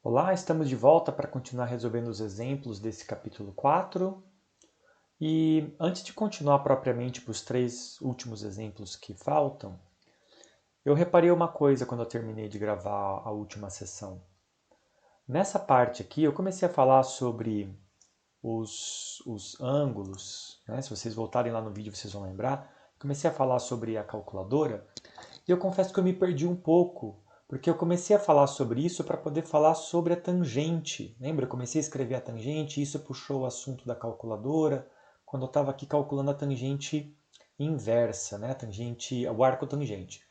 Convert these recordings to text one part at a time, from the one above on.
Olá, estamos de volta para continuar resolvendo os exemplos desse capítulo 4. E antes de continuar propriamente para os 3 últimos exemplos que faltam, eu reparei uma coisa quando eu terminei de gravar a última sessão. Nessa parte aqui, eu comecei a falar sobre os ângulos, né? Se vocês voltarem lá no vídeo, vocês vão lembrar. Comecei a falar sobre a calculadora e eu confesso que eu me perdi um pouco, porque eu comecei a falar sobre isso para poder falar sobre a tangente. Lembra? Eu comecei a escrever a tangente e isso puxou o assunto da calculadora, quando eu estava aqui calculando a tangente inversa, né? A tangente, o arco tangente.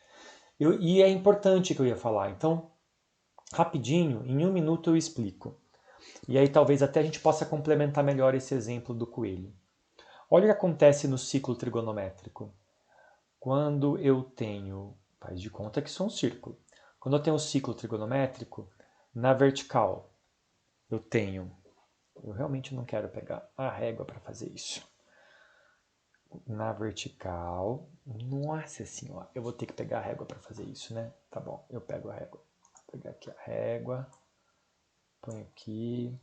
E é importante que eu ia falar, então, rapidinho, em 1 minuto eu explico. E aí talvez até a gente possa complementar melhor esse exemplo do coelho. Olha o que acontece no ciclo trigonométrico. Quando eu tenho, faz de conta que isso é um círculo. Quando eu tenho um ciclo trigonométrico, na vertical eu realmente não quero pegar a régua para fazer isso. Na vertical, nossa senhora, eu vou ter que pegar a régua para fazer isso, né? Tá bom, eu pego a régua. Vou pegar aqui a régua, põe aqui,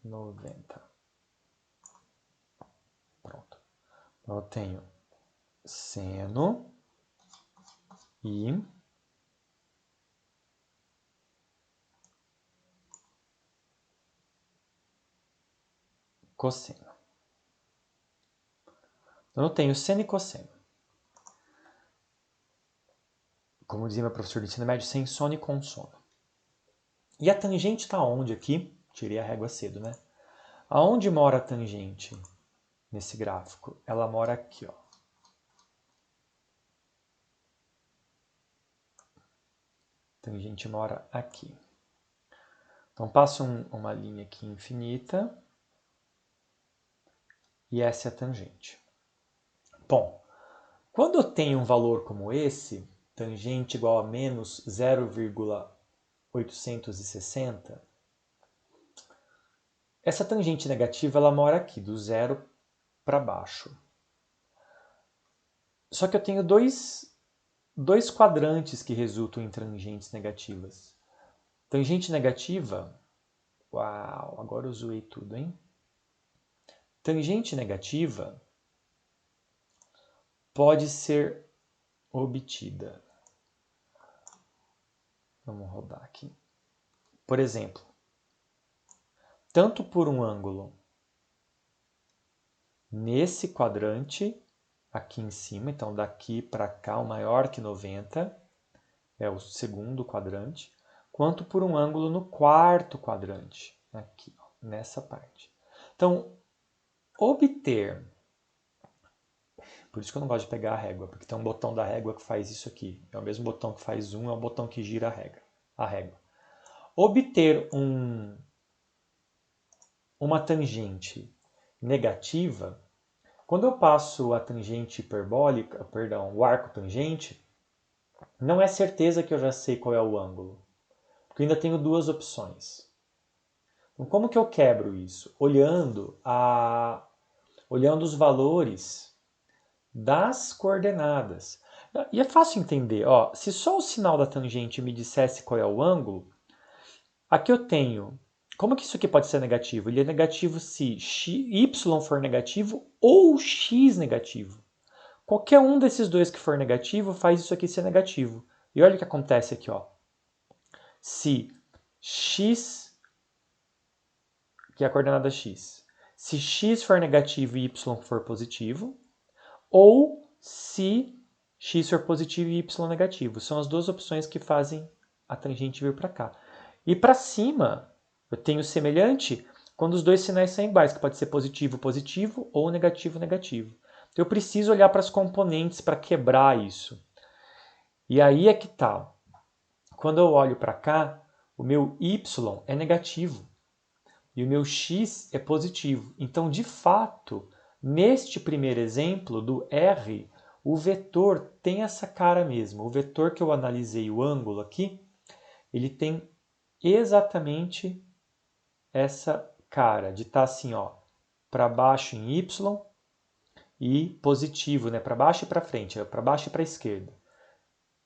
90. Pronto. Eu tenho seno e cosseno. Então eu tenho seno e cosseno. Como dizia meu professor de ensino médio, sem sono e com sono. E a tangente está onde aqui? Tirei a régua cedo, né? Aonde mora a tangente nesse gráfico? Ela mora aqui, ó. A tangente mora aqui. Então passo uma linha aqui infinita e essa é a tangente. Bom, quando eu tenho um valor como esse, tangente igual a menos 0,860, essa tangente negativa ela mora aqui, do zero para baixo. Só que eu tenho dois quadrantes que resultam em tangentes negativas. Tangente negativa, uau, agora eu zoei tudo, hein? Tangente negativa pode ser obtida. Vamos rodar aqui. Por exemplo, tanto por um ângulo nesse quadrante, aqui em cima, então daqui para cá, o maior que 90, é o segundo quadrante, quanto por um ângulo no quarto quadrante, aqui, ó, nessa parte. Então, obter, por isso que eu não gosto de pegar a régua, porque tem um botão da régua que faz isso aqui, é o mesmo botão que faz zoom, é o botão que gira a régua. Obter uma tangente negativa, quando eu passo a tangente hiperbólica, perdão, o arco tangente, não é certeza que eu já sei qual é o ângulo, porque eu ainda tenho duas opções. Então, como que eu quebro isso? Olhando os valores das coordenadas. E é fácil entender, ó, se só o sinal da tangente me dissesse qual é o ângulo, aqui eu tenho, como que isso aqui pode ser negativo? Ele é negativo se y for negativo ou x negativo. Qualquer um desses dois que for negativo faz isso aqui ser negativo. E olha o que acontece aqui, ó. Se x, que é a coordenada x, se x for negativo e y for positivo, ou se x for positivo e y negativo. São as duas opções que fazem a tangente vir para cá. E para cima, eu tenho semelhante quando os dois sinais são iguais, que pode ser positivo, positivo ou negativo, negativo. Então, eu preciso olhar para as componentes para quebrar isso. E aí é que tá. Quando eu olho para cá, o meu y é negativo e o meu x é positivo. Então, de fato, neste primeiro exemplo do R, o vetor tem essa cara mesmo. O vetor que eu analisei, o ângulo aqui, ele tem exatamente essa cara de estar assim, ó, para baixo em y e positivo, né, para baixo e para frente, para baixo e para a esquerda.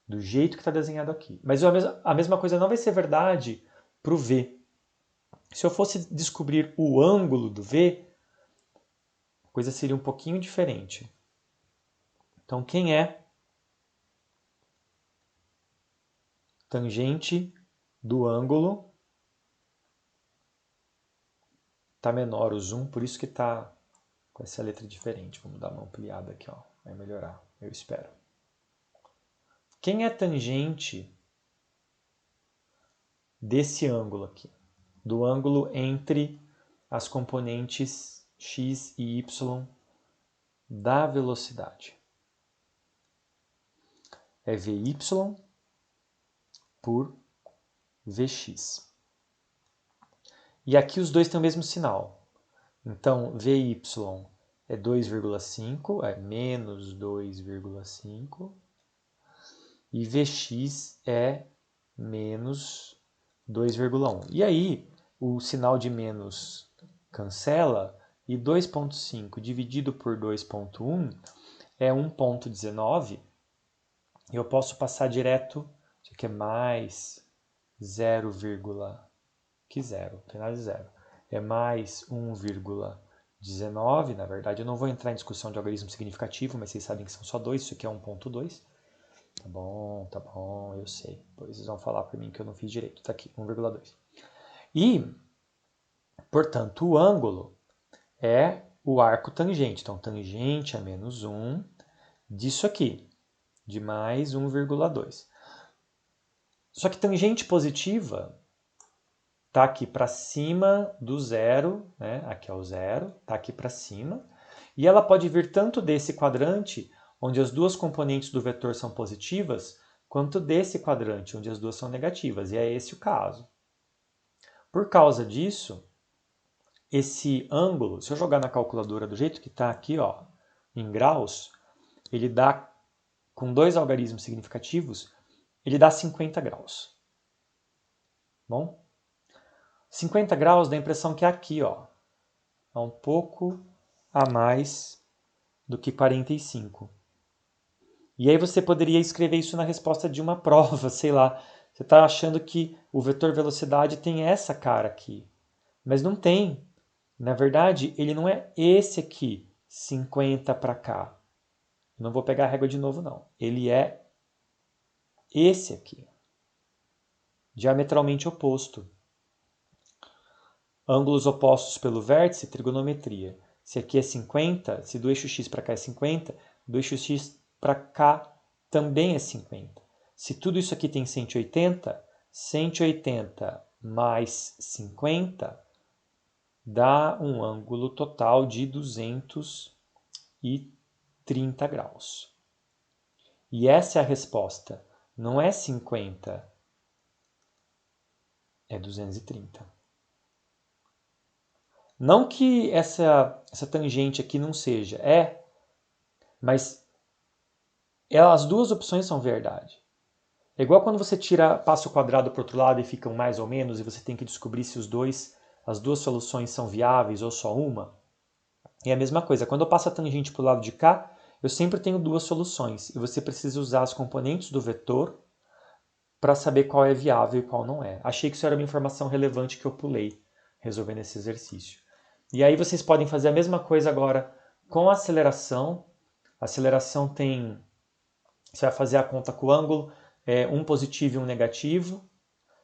do jeito que está desenhado aqui. Mas a mesma coisa não vai ser verdade para o V. Se eu fosse descobrir o ângulo do V, a coisa seria um pouquinho diferente. Então, quem é tangente do ângulo? Está menor o zoom, por isso que está com essa letra diferente. Vamos dar uma ampliada aqui, ó. Vai melhorar, eu espero. Quem é tangente desse ângulo aqui? Do ângulo entre as componentes x e y da velocidade. É Vy por Vx. E aqui os dois têm o mesmo sinal. Então, Vy é 2,5, é menos 2,5. E Vx é menos 2,1. E aí, o sinal de menos cancela, e 2,5 dividido por 2,1 é 1,19. E eu posso passar direto, isso aqui é mais 0, que zero, não tem nada de zero. É mais 1,19, na verdade eu não vou entrar em discussão de algarismo significativo, mas vocês sabem que são só dois, isso aqui é 1,2. Tá bom, eu sei. Depois vocês vão falar para mim que eu não fiz direito. Tá aqui, 1,2. E, portanto, o ângulo é o arco tangente. Então, tangente é menos 1 disso aqui, de mais 1,2. Só que tangente positiva está aqui para cima do zero, né? Aqui é o zero, está aqui para cima. E ela pode vir tanto desse quadrante, onde as duas componentes do vetor são positivas, quanto desse quadrante, onde as duas são negativas. E é esse o caso. Por causa disso, esse ângulo, se eu jogar na calculadora do jeito que está aqui, ó, em graus, ele dá, com dois algarismos significativos, ele dá 50 graus. Bom? 50 graus dá a impressão que é aqui, ó. É um pouco a mais do que 45. E aí você poderia escrever isso na resposta de uma prova, sei lá. Você está achando que o vetor velocidade tem essa cara aqui. Mas não tem. Na verdade, ele não é esse aqui, 50 para cá. Eu não vou pegar a régua de novo, não. Ele é esse aqui. Diametralmente oposto. Ângulos opostos pelo vértice, trigonometria. Se aqui é 50, se do eixo x para cá é 50, do eixo x para cá também é 50. Se tudo isso aqui tem 180, 180 mais 50 dá um ângulo total de 230 graus. E essa é a resposta. Não é 50, é 230. Não que essa tangente aqui não seja, mas as duas opções são verdade. É igual quando você passa o quadrado para o outro lado e ficam mais ou menos, e você tem que descobrir se as duas soluções são viáveis ou só uma. É a mesma coisa, quando eu passo a tangente para o lado de cá, eu sempre tenho duas soluções, e você precisa usar as componentes do vetor para saber qual é viável e qual não é. Achei que isso era uma informação relevante que eu pulei resolvendo esse exercício. E aí vocês podem fazer a mesma coisa agora com a aceleração. A aceleração tem... Você vai fazer a conta com o ângulo, um positivo e um negativo.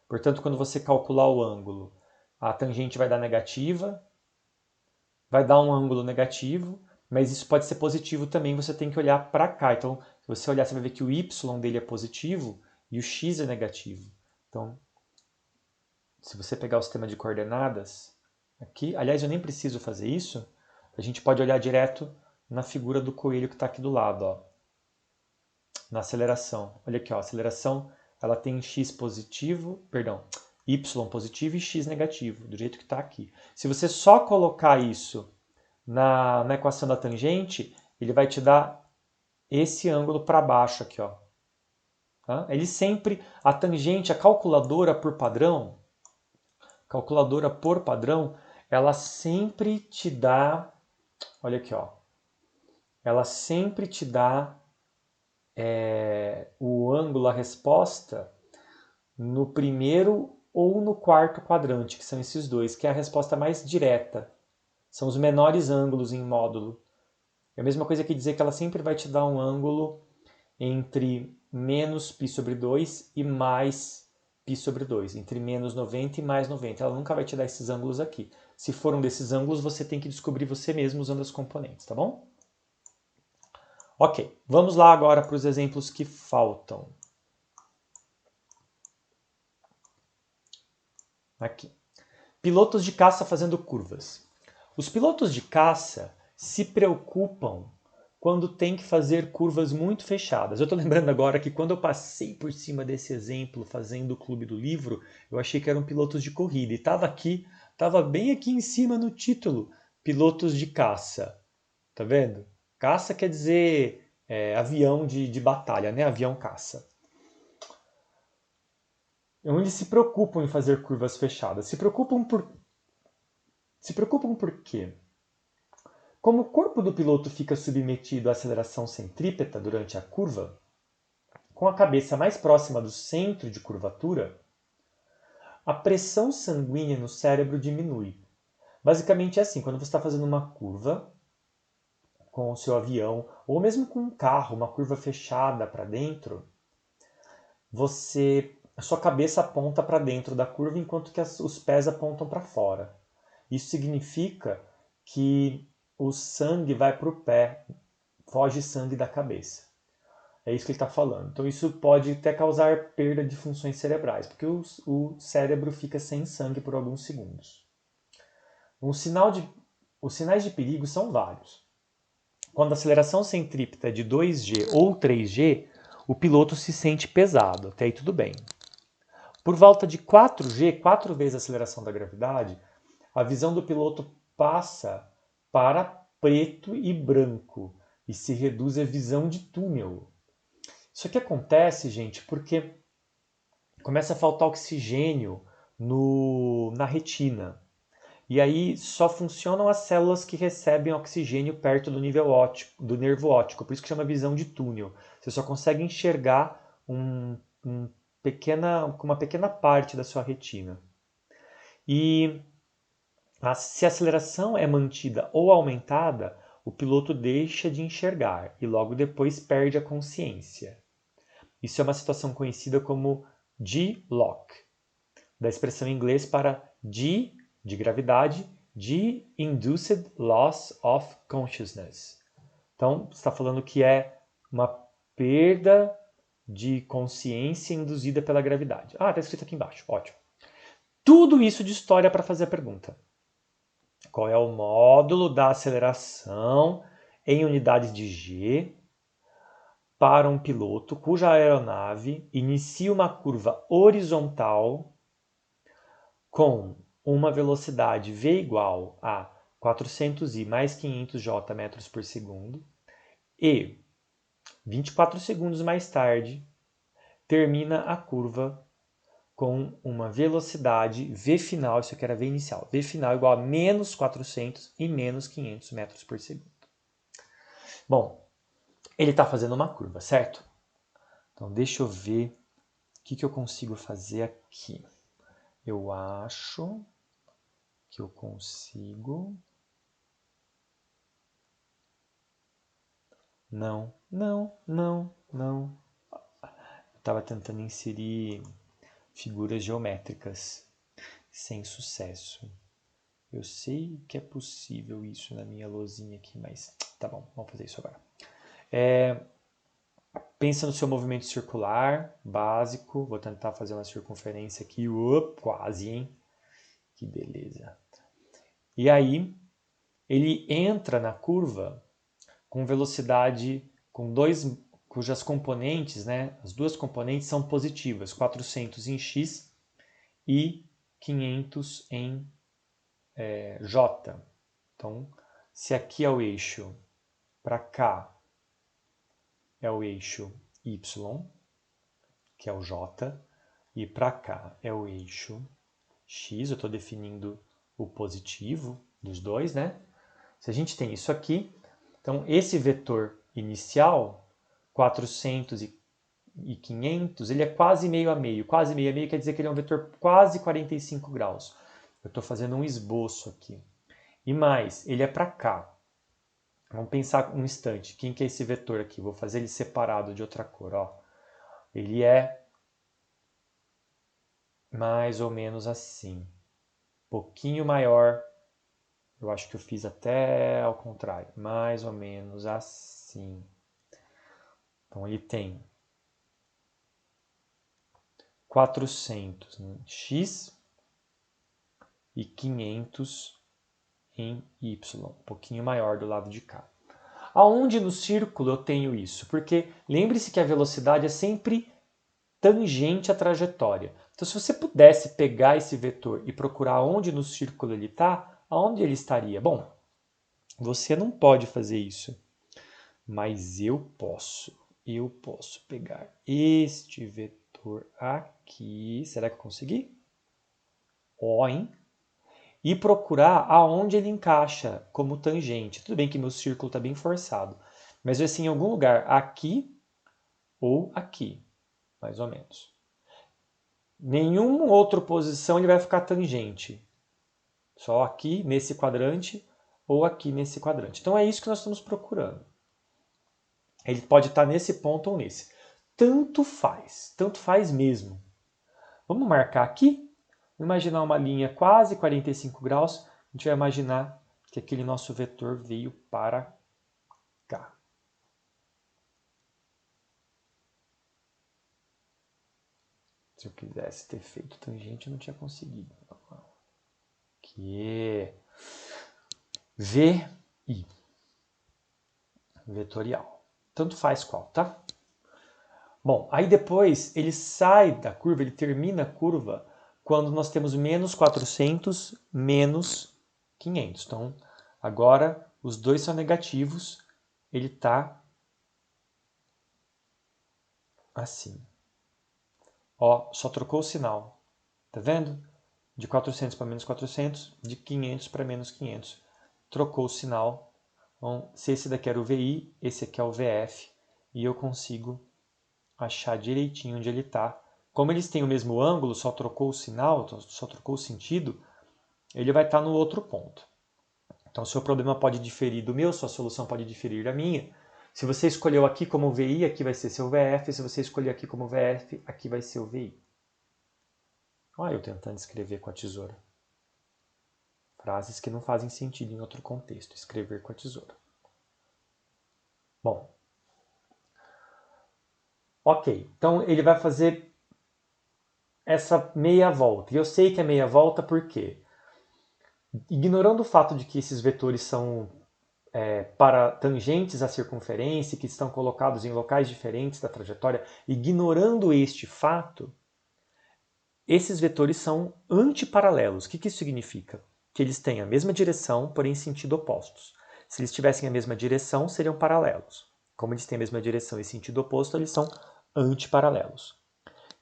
Portanto, quando você calcular o ângulo, a tangente vai dar negativa, vai dar um ângulo negativo, mas isso pode ser positivo também, você tem que olhar para cá. Então, se você olhar, você vai ver que o y dele é positivo e o x é negativo. Então, se você pegar o sistema de coordenadas aqui, aliás, eu nem preciso fazer isso, a gente pode olhar direto na figura do coelho que está aqui do lado, ó, na aceleração. Olha aqui, ó, a aceleração ela tem x positivo, perdão, y positivo e x negativo, do jeito que está aqui. Se você só colocar isso na equação da tangente, ele vai te dar esse ângulo para baixo aqui, ó. Tá? Ele sempre, a tangente, a calculadora por padrão, ela sempre te dá, olha aqui, ó, ela sempre te dá o ângulo, a resposta, no primeiro ou no quarto quadrante, que são esses dois, que é a resposta mais direta. São os menores ângulos em módulo. É a mesma coisa que dizer que ela sempre vai te dar um ângulo entre menos π sobre 2 e mais π sobre 2, entre menos 90 e mais 90. Ela nunca vai te dar esses ângulos aqui. Se for um desses ângulos, você tem que descobrir você mesmo usando as componentes, tá bom? Ok, vamos lá agora para os exemplos que faltam. Aqui. Pilotos de caça fazendo curvas. Os pilotos de caça se preocupam quando tem que fazer curvas muito fechadas. Eu estou lembrando agora que quando eu passei por cima desse exemplo fazendo o Clube do Livro, eu achei que eram pilotos de corrida. E estava bem aqui em cima no título, pilotos de caça. Tá vendo? Caça quer dizer avião de batalha, né? Avião caça. Onde se preocupam em fazer curvas fechadas. Se preocupam por quê? Como o corpo do piloto fica submetido à aceleração centrípeta durante a curva, com a cabeça mais próxima do centro de curvatura, a pressão sanguínea no cérebro diminui. Basicamente é assim, quando você está fazendo uma curva com o seu avião, ou mesmo com um carro, uma curva fechada para dentro, a sua cabeça aponta para dentro da curva enquanto que os pés apontam para fora. Isso significa que o sangue vai para o pé, foge sangue da cabeça. É isso que ele está falando. Então isso pode até causar perda de funções cerebrais, porque o cérebro fica sem sangue por alguns segundos. Os sinais de perigo são vários. Quando a aceleração centrípeta é de 2G ou 3G, o piloto se sente pesado, até aí tudo bem. Por volta de 4G, 4 vezes a aceleração da gravidade, a visão do piloto passa para preto e branco e se reduz à visão de túnel. Isso aqui acontece, gente, porque começa a faltar oxigênio na retina. E aí só funcionam as células que recebem oxigênio perto do nível óptico, do nervo óptico, por isso que chama visão de túnel. Você só consegue enxergar com uma pequena parte da sua retina. E se a aceleração é mantida ou aumentada, o piloto deixa de enxergar e logo depois perde a consciência. Isso é uma situação conhecida como G-LOC, da expressão em inglês para G de gravidade, G-Induced Loss of Consciousness. Então, você está falando que é uma perda de consciência induzida pela gravidade. Ah, está escrito aqui embaixo, ótimo. Tudo isso de história para fazer a pergunta. Qual é o módulo da aceleração em unidades de G para um piloto cuja aeronave inicia uma curva horizontal com uma velocidade v igual a 400i mais 500j metros por segundo e 24 segundos mais tarde termina a curva com uma velocidade v final, isso aqui era v inicial, v final igual a menos 400 e menos 500 metros por segundo. Bom, ele está fazendo uma curva, certo? Então deixa eu ver o que eu consigo fazer aqui. Eu acho que eu consigo... Não. Eu estava tentando inserir figuras geométricas sem sucesso. Eu sei que é possível isso na minha lousinha aqui, mas tá bom, vamos fazer isso agora. Pensa no seu movimento circular básico. Vou tentar fazer uma circunferência aqui. Quase, hein? Que beleza. E aí, ele entra na curva com velocidade, cujas componentes, né, as duas componentes são positivas, 400 em x e 500 em j. Então, se aqui é o eixo, para cá é o eixo y, que é o j, e para cá é o eixo x, eu estou definindo o positivo dos dois, né? Se a gente tem isso aqui, então esse vetor inicial 400 e 500, ele é quase meio a meio. Quase meio a meio quer dizer que ele é um vetor quase 45 graus. Eu estou fazendo um esboço aqui. E mais, ele é para cá. Vamos pensar um instante. Quem que é esse vetor aqui? Vou fazer ele separado de outra cor. Ó. Ele é mais ou menos assim. Um pouquinho maior. Eu acho que eu fiz até ao contrário. Mais ou menos assim. Então ele tem 400 em x e 500 em y. Um pouquinho maior do lado de cá. Aonde no círculo eu tenho isso? Porque lembre-se que a velocidade é sempre tangente à trajetória. Então, se você pudesse pegar esse vetor e procurar onde no círculo ele está, aonde ele estaria? Bom, você não pode fazer isso, mas eu posso. Eu posso pegar este vetor aqui, será que eu consegui? Ó, hein? E procurar aonde ele encaixa como tangente. Tudo bem que meu círculo está bem forçado, mas vai ser em algum lugar aqui ou aqui, mais ou menos. Nenhuma outra posição ele vai ficar tangente. Só aqui nesse quadrante ou aqui nesse quadrante. Então é isso que nós estamos procurando. Ele pode estar nesse ponto ou nesse. Tanto faz mesmo. Vamos marcar aqui? Imaginar uma linha quase 45 graus. A gente vai imaginar que aquele nosso vetor veio para cá. Se eu quisesse ter feito tangente, eu não tinha conseguido. Aqui. VI. Vetorial. Tanto faz qual, tá? Bom, aí depois ele sai da curva, ele termina a curva quando nós temos menos 400, menos 500. Então, agora os dois são negativos, ele está assim. Ó, só trocou o sinal. Tá vendo? De 400 para menos 400, de 500 para menos 500. Trocou o sinal. Então, se esse daqui era o VI, esse aqui é o VF. E eu consigo achar direitinho onde ele está. Como eles têm o mesmo ângulo, só trocou o sinal, só trocou o sentido, ele vai estar no outro ponto. Então, seu problema pode diferir do meu, sua solução pode diferir da minha. Se você escolheu aqui como VI, aqui vai ser seu VF. Se você escolher aqui como VF, aqui vai ser o VI. Olha eu tentando escrever com a tesoura. Frases que não fazem sentido em outro contexto. Escrever com a tesoura. Bom. Ok, então ele vai fazer essa meia volta. E eu sei que é meia volta por quê? Ignorando o fato de que esses vetores são para tangentes à circunferência, que estão colocados em locais diferentes da trajetória, ignorando este fato, esses vetores são antiparalelos. O que isso significa? Que eles têm a mesma direção, porém em sentido opostos. Se eles tivessem a mesma direção, seriam paralelos. Como eles têm a mesma direção e sentido oposto, eles são antiparalelos.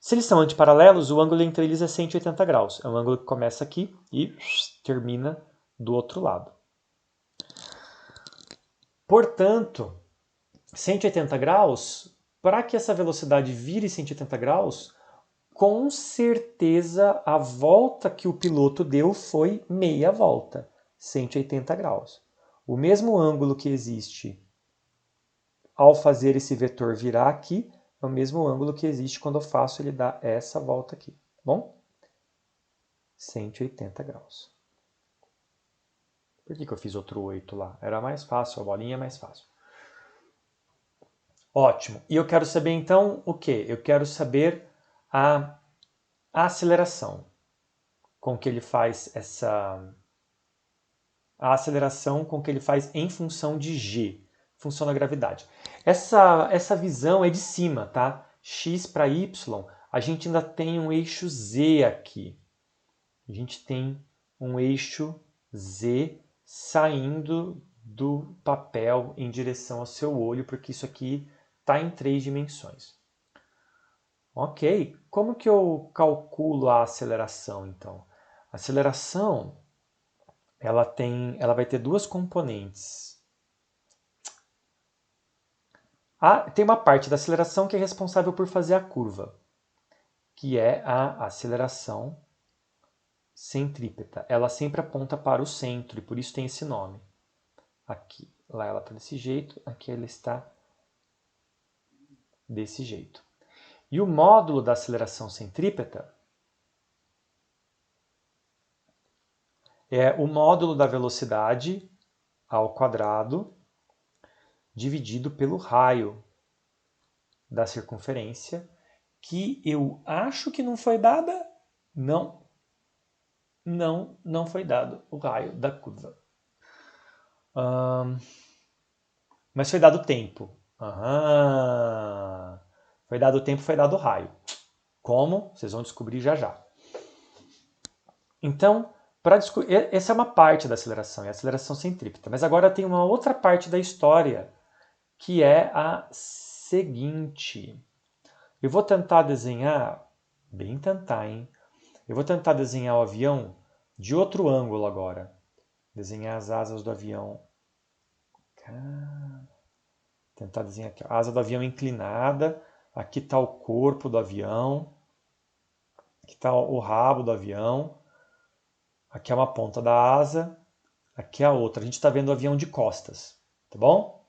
Se eles são antiparalelos, o ângulo entre eles é 180 graus. É um ângulo que começa aqui e termina do outro lado. Portanto, 180 graus, para que essa velocidade vire 180 graus, com certeza a volta que o piloto deu foi meia volta, 180 graus. O mesmo ângulo que existe ao fazer esse vetor virar aqui, é o mesmo ângulo que existe quando eu faço ele dar essa volta aqui, tá bom? 180 graus. Por que eu fiz outro 8 lá? Era mais fácil, a bolinha é mais fácil. Ótimo. E eu quero saber então o quê? Eu quero saber a aceleração com que ele faz essa... A aceleração com que ele faz em função de g, função da gravidade. Essa visão é de cima, tá? X para y, a gente ainda tem um eixo z aqui. A gente tem um eixo z saindo do papel em direção ao seu olho, porque isso aqui está em 3 dimensões. Ok, como que eu calculo a aceleração, então? A aceleração, ela vai ter duas componentes. Tem uma parte da aceleração que é responsável por fazer a curva, que é a aceleração centrípeta. Ela sempre aponta para o centro e por isso tem esse nome. Aqui, lá ela está desse jeito, aqui ela está desse jeito. E o módulo da aceleração centrípeta é o módulo da velocidade ao quadrado dividido pelo raio da circunferência, que eu acho que não foi dada. Não foi dado o raio da curva. Mas foi dado o tempo. Foi dado o tempo, foi dado o raio. Como? Vocês vão descobrir já já. Então, essa é uma parte da aceleração, é a aceleração centrípeta. Mas agora tem uma outra parte da história, que é a seguinte. Eu vou tentar desenhar, bem tentar, hein? Eu vou tentar desenhar o avião de outro ângulo agora. Desenhar as asas do avião. Tentar desenhar aqui. A asa do avião inclinada. Aqui está o corpo do avião. Aqui está o rabo do avião. Aqui é uma ponta da asa. Aqui é a outra. A gente está vendo o avião de costas. Tá bom?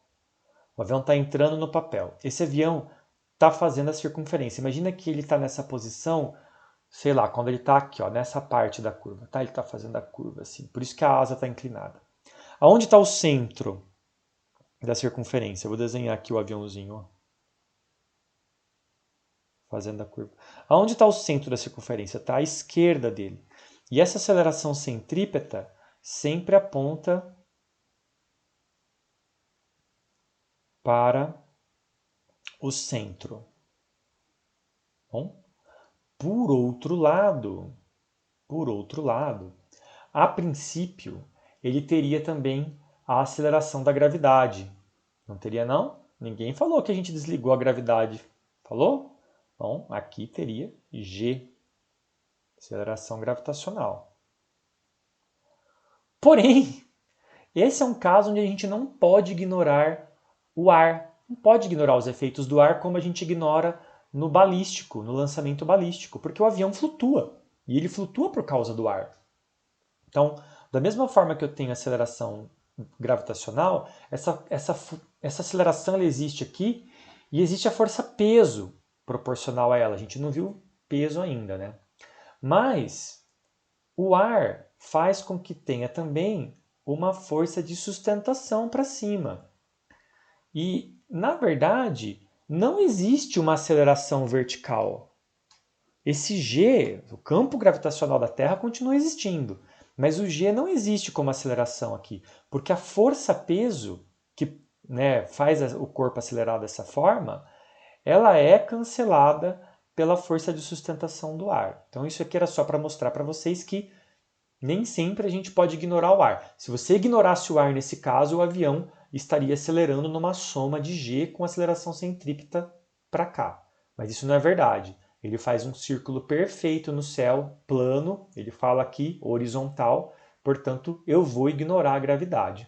O avião está entrando no papel. Esse avião está fazendo a circunferência. Imagina que ele está nessa posição, sei lá, quando ele está aqui, ó, nessa parte da curva. Tá? Ele está fazendo a curva assim. Por isso que a asa está inclinada. Aonde está o centro da circunferência? Eu vou desenhar aqui o aviãozinho, ó, fazendo a curva. Aonde está o centro da circunferência? Está à esquerda dele. E essa aceleração centrípeta sempre aponta para o centro. Bom? Por outro lado, a princípio, ele teria também a aceleração da gravidade. Não teria, não? Ninguém falou que a gente desligou a gravidade. Falou? Bom, aqui teria G, aceleração gravitacional. Porém, esse é um caso onde a gente não pode ignorar o ar. Não pode ignorar os efeitos do ar como a gente ignora no balístico, no lançamento balístico, porque o avião flutua. E ele flutua por causa do ar. Então, da mesma forma que eu tenho aceleração gravitacional, essa aceleração ela existe aqui e existe a força-peso proporcional a ela. A gente não viu peso ainda, né? Mas o ar faz com que tenha também uma força de sustentação para cima. E, na verdade, não existe uma aceleração vertical. Esse G, o campo gravitacional da Terra, continua existindo. Mas o G não existe como aceleração aqui, porque a força-peso que, né, faz o corpo acelerar dessa forma, ela é cancelada pela força de sustentação do ar. Então isso aqui era só para mostrar para vocês que nem sempre a gente pode ignorar o ar. Se você ignorasse o ar nesse caso, o avião estaria acelerando numa soma de G com aceleração centrípeta para cá. Mas isso não é verdade. Ele faz um círculo perfeito no céu, plano, ele fala aqui horizontal, portanto eu vou ignorar a gravidade.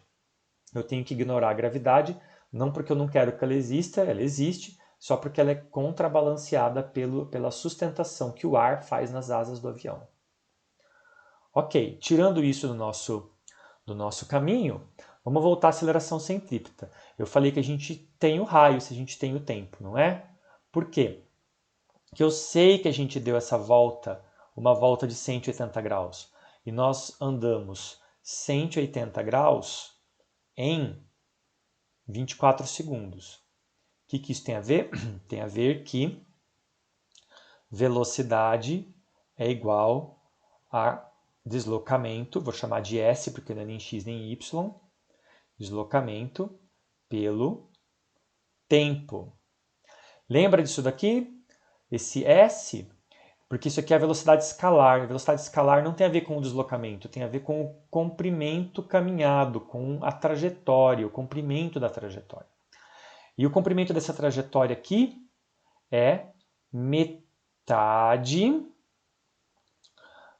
Eu tenho que ignorar a gravidade, não porque eu não quero que ela existe, só porque ela é contrabalanceada pela sustentação que o ar faz nas asas do avião. Ok, tirando isso do nosso caminho, vamos voltar à aceleração centrípeta. Eu falei que a gente tem o raio se a gente tem o tempo, não é? Por quê? Porque eu sei que a gente deu essa volta, uma volta de 180 graus, e nós andamos 180 graus em 24 segundos. O que isso tem a ver? Tem a ver que velocidade é igual a deslocamento, vou chamar de S porque não é nem x nem y, deslocamento pelo tempo. Lembra disso daqui? Esse S, porque isso aqui é a velocidade escalar. A velocidade escalar não tem a ver com o deslocamento, tem a ver com o comprimento caminhado, com a trajetória, o comprimento da trajetória. E o comprimento dessa trajetória aqui é metade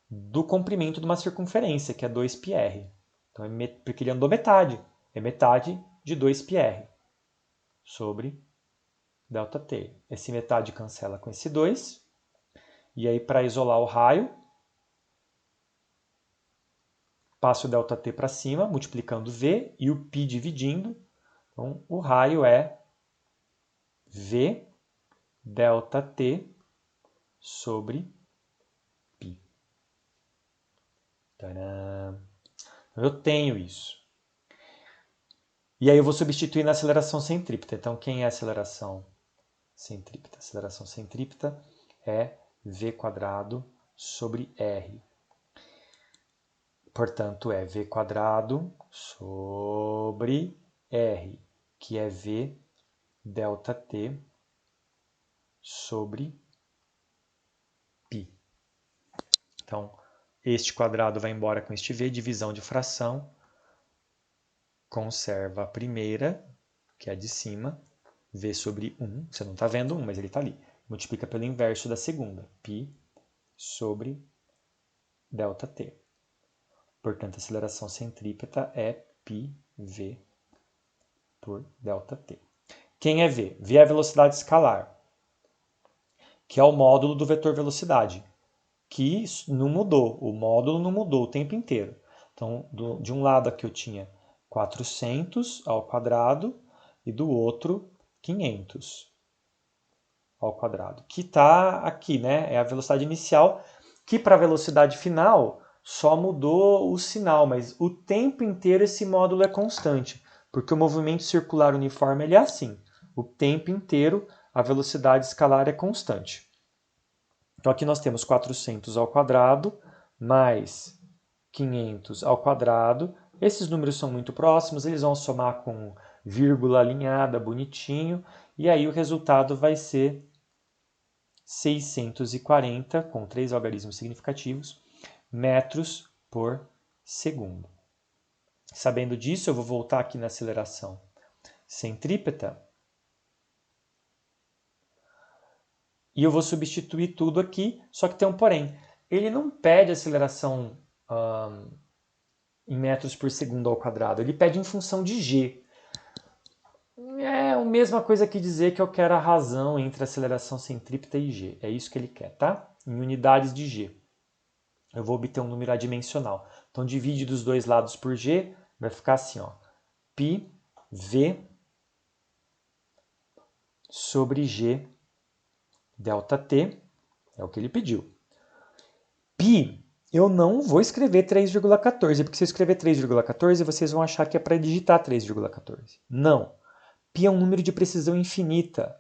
do comprimento de uma circunferência, que é 2πr. Então, porque ele andou metade. É metade de 2πr sobre ΔT. Esse metade cancela com esse 2. E aí, para isolar o raio, passo o ΔT para cima, multiplicando V e o π dividindo. Então, o raio é V ΔT sobre π. Tadã! Eu tenho isso. E aí eu vou substituir na aceleração centrípeta. Então, quem é a aceleração centrípeta? A aceleração centrípeta é V² sobre R. Portanto, é V² sobre R, que é V ΔT sobre π. Então, este quadrado vai embora com este V, divisão de fração, conserva a primeira, que é a de cima, V sobre 1, você não está vendo 1, mas ele está ali. Multiplica pelo inverso da segunda, π sobre ΔT. Portanto, a aceleração centrípeta é πv por ΔT. Quem é V? V é a velocidade escalar, que é o módulo do vetor velocidade, que não mudou, o módulo não mudou o tempo inteiro. Então, de um lado aqui eu tinha 400 ao quadrado e do outro 500 ao quadrado, que está aqui, né? É a velocidade inicial, que para a velocidade final só mudou o sinal, mas o tempo inteiro esse módulo é constante, porque o movimento circular uniforme ele é assim, o tempo inteiro a velocidade escalar é constante. Então aqui nós temos 400 ao quadrado mais 500 ao quadrado. Esses números são muito próximos, eles vão somar com vírgula alinhada, bonitinho, e aí o resultado vai ser 640, com 3 algarismos significativos, metros por segundo. Sabendo disso, eu vou voltar aqui na aceleração centrípeta e eu vou substituir tudo aqui, só que tem um porém. Ele não pede aceleração em metros por segundo ao quadrado, ele pede em função de g. É a mesma coisa que dizer que eu quero a razão entre aceleração centrípeta e g. É isso que ele quer, tá? Em unidades de g. Eu vou obter um número adimensional. Então, divide dos dois lados por g, vai ficar assim, ó. Π v sobre g ΔT, é o que ele pediu. Π, eu não vou escrever 3,14, porque se eu escrever 3,14, vocês vão achar que é para digitar 3,14. Não. Π é um número de precisão infinita,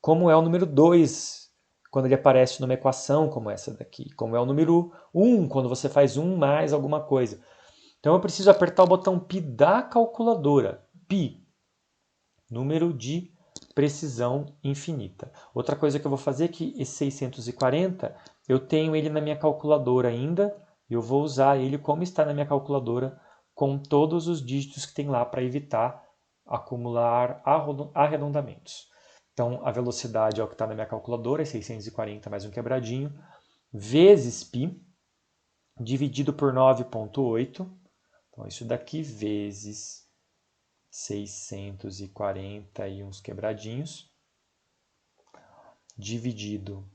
como é o número 2, quando ele aparece numa equação como essa daqui, como é o número 1, quando você faz 1 mais alguma coisa. Então eu preciso apertar o botão π da calculadora. Π, número de precisão infinita. Outra coisa que eu vou fazer é que esse 640, eu tenho ele na minha calculadora ainda, e eu vou usar ele como está na minha calculadora, com todos os dígitos que tem lá para evitar acumular arredondamentos. Então, a velocidade é o que está na minha calculadora, é 640 mais um quebradinho, vezes π, dividido por 9,8. Então, isso daqui vezes 640 e uns quebradinhos, dividido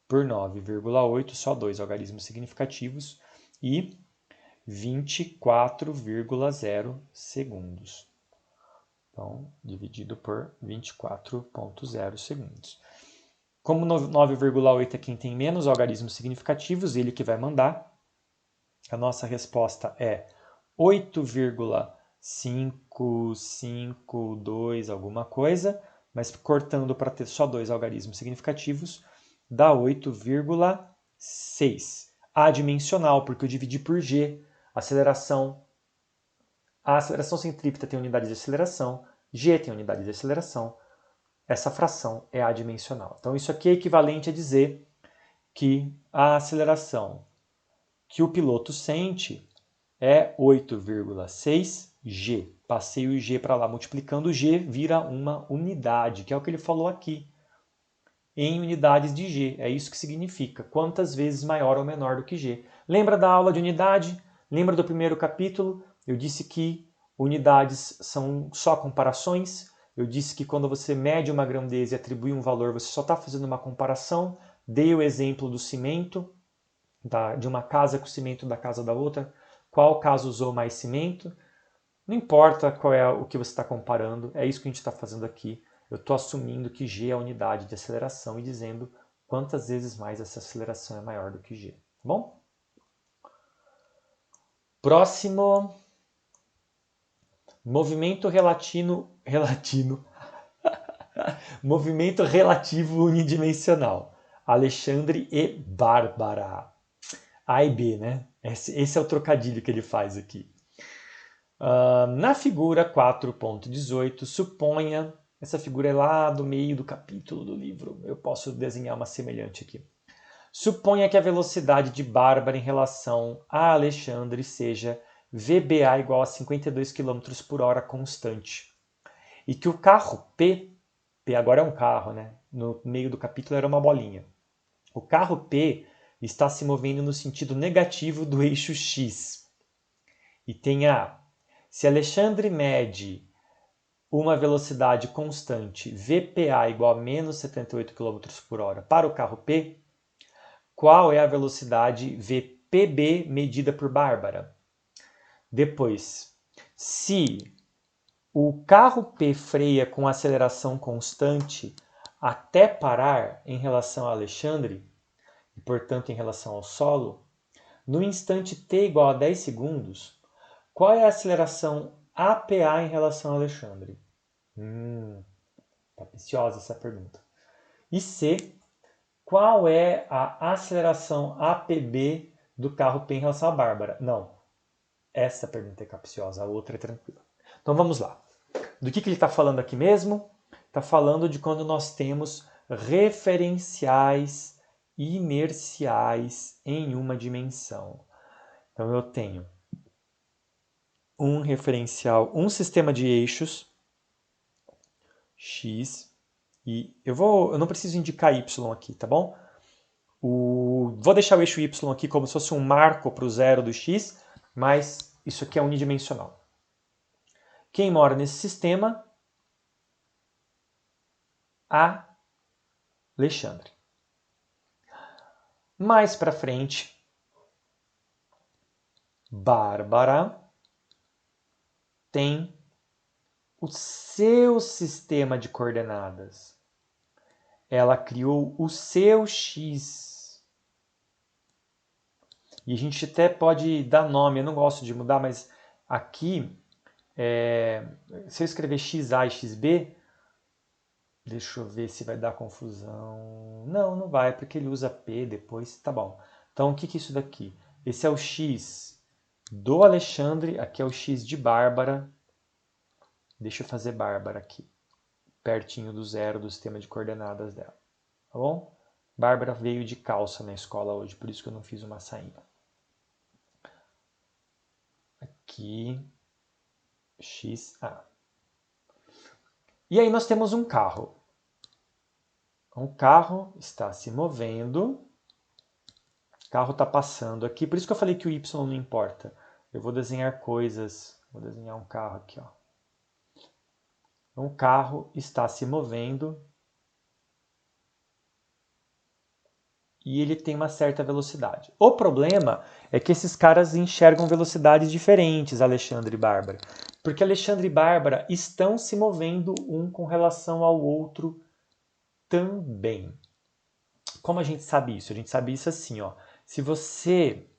por 9,8, só dois algarismos significativos, e 24,0 segundos. Então, dividido por 24,0 segundos. Como 9,8 é quem tem menos algarismos significativos, ele que vai mandar. A nossa resposta é 8,552 alguma coisa, mas cortando para ter só dois algarismos significativos, dá 8,6. Adimensional, porque eu dividi por g. A aceleração centrípeta tem unidade de aceleração, g tem unidade de aceleração. Essa fração é adimensional. Então isso aqui é equivalente a dizer que a aceleração que o piloto sente é 8,6 g. Passei o g para lá, multiplicando o g vira uma unidade, que é o que ele falou aqui. Em unidades de g, é isso que significa. Quantas vezes maior ou menor do que g. Lembra da aula de unidade? Lembra do primeiro capítulo? Eu disse que unidades são só comparações. Eu disse que quando você mede uma grandeza e atribui um valor, você só está fazendo uma comparação. Dei o exemplo do cimento, de uma casa com o cimento da casa da outra. Qual casa usou mais cimento? Não importa qual é o que você está comparando, é isso que a gente está fazendo aqui. Eu estou assumindo que G é a unidade de aceleração e dizendo quantas vezes mais essa aceleração é maior do que G. Tá bom? Próximo. Movimento Movimento relativo unidimensional. Alexandre e Bárbara. A e B, né? Esse é o trocadilho que ele faz aqui. Na figura 4.18, suponha, essa figura é lá do meio do capítulo do livro, eu posso desenhar uma semelhante aqui. Suponha que a velocidade de Bárbara em relação a Alexandre seja VBA igual a 52 km por hora constante. E que o carro P agora é um carro, né? No meio do capítulo era uma bolinha. O carro P está se movendo no sentido negativo do eixo X. E tem se Alexandre mede uma velocidade constante VPA igual a menos 78 km por hora para o carro P, qual é a velocidade VPB medida por Bárbara? Depois, se o carro P freia com aceleração constante até parar em relação a Alexandre, e portanto em relação ao solo, no instante t igual a 10 segundos, qual é a aceleração APA em relação a Alexandre? Capciosa essa pergunta. E C, qual é a aceleração APB do carro P em relação a Bárbara? Não, essa pergunta é capciosa, a outra é tranquila. Então vamos lá. Do que ele está falando aqui mesmo? Está falando de quando nós temos referenciais inerciais em uma dimensão. Então eu tenho um referencial, um sistema de eixos x, e eu não preciso indicar y aqui, tá bom? Vou deixar o eixo y aqui como se fosse um marco para o zero do x, mas isso aqui é unidimensional. Quem mora nesse sistema? Alexandre. Mais para frente, Bárbara tem o seu sistema de coordenadas. Ela criou o seu x. E a gente até pode dar nome, eu não gosto de mudar, mas aqui, se eu escrever xa e xb, deixa eu ver se vai dar confusão. Não vai, porque ele usa p depois, tá bom. Então, o que é isso daqui? Esse é o x do Alexandre, aqui é o x de Bárbara. Deixa eu fazer Bárbara aqui, pertinho do zero do sistema de coordenadas dela, tá bom? Bárbara veio de calça na escola hoje, por isso que eu não fiz uma sainha. Aqui, XA. E aí nós temos um carro. O carro está se movendo, o carro está passando aqui, por isso que eu falei que o Y não importa. Eu vou desenhar coisas, vou desenhar um carro aqui, ó. Um carro está se movendo e ele tem uma certa velocidade. O problema é que esses caras enxergam velocidades diferentes, Alexandre e Bárbara. Porque Alexandre e Bárbara estão se movendo um com relação ao outro também. Como a gente sabe isso? A gente sabe isso assim, ó. Se você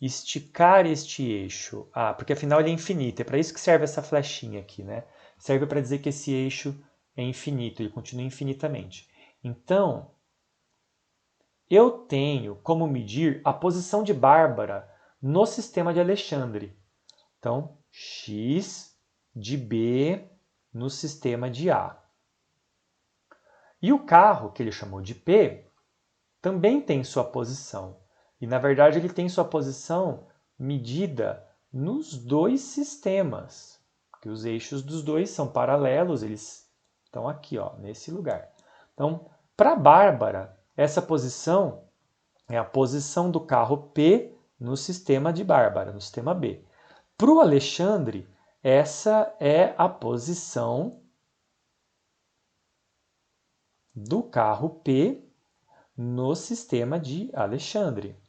esticar este eixo, porque afinal ele é infinito, é para isso que serve essa flechinha aqui, né? Serve para dizer que esse eixo é infinito, ele continua infinitamente. Então, eu tenho como medir a posição de Bárbara no sistema de Alexandre. Então, x de B no sistema de A. E o carro, que ele chamou de P, também tem sua posição. E, na verdade, ele tem sua posição medida nos dois sistemas. Porque os eixos dos dois são paralelos, eles estão aqui, ó, nesse lugar. Então, para Bárbara, essa posição é a posição do carro P no sistema de Bárbara, no sistema B. Para o Alexandre, essa é a posição do carro P no sistema de Alexandre.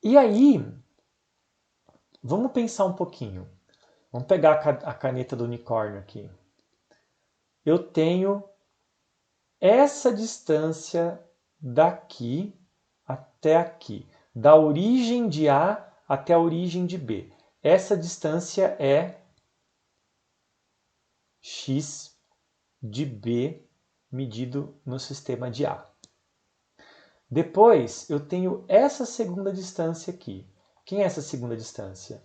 E aí, vamos pensar um pouquinho. Vamos pegar a caneta do unicórnio aqui. Eu tenho essa distância daqui até aqui, da origem de A até a origem de B. Essa distância é x de B medido no sistema de A. Depois eu tenho essa segunda distância aqui. Quem é essa segunda distância?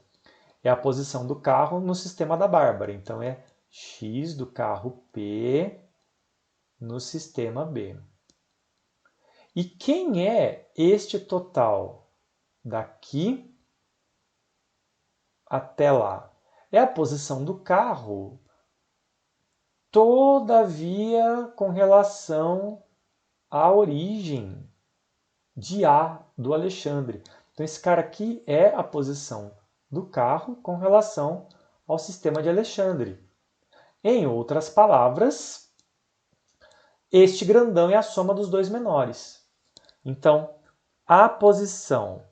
É a posição do carro no sistema da Bárbara. Então é x do carro P no sistema B. E quem é este total daqui até lá? É a posição do carro, todavia com relação à origem de A do Alexandre. Então esse cara aqui é a posição do carro com relação ao sistema de Alexandre. Em outras palavras, este grandão é a soma dos dois menores. Então, a posição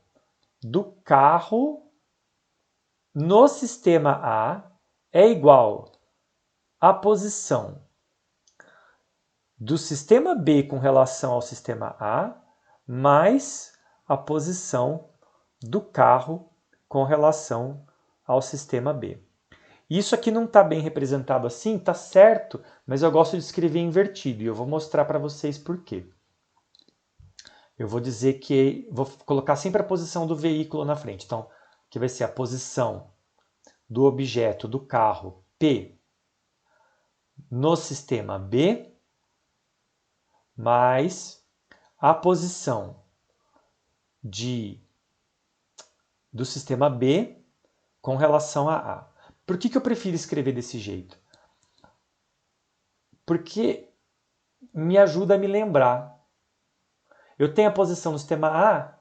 do carro no sistema A é igual à posição do sistema B com relação ao sistema A mais a posição do carro com relação ao sistema B. Isso aqui não está bem representado assim, está certo, mas eu gosto de escrever invertido e eu vou mostrar para vocês por quê. Eu vou dizer que vou colocar sempre a posição do veículo na frente. Então, aqui vai ser a posição do objeto do carro P no sistema B mais a posição do sistema B com relação a A. Por que eu prefiro escrever desse jeito? Porque me ajuda a me lembrar. Eu tenho a posição no sistema A,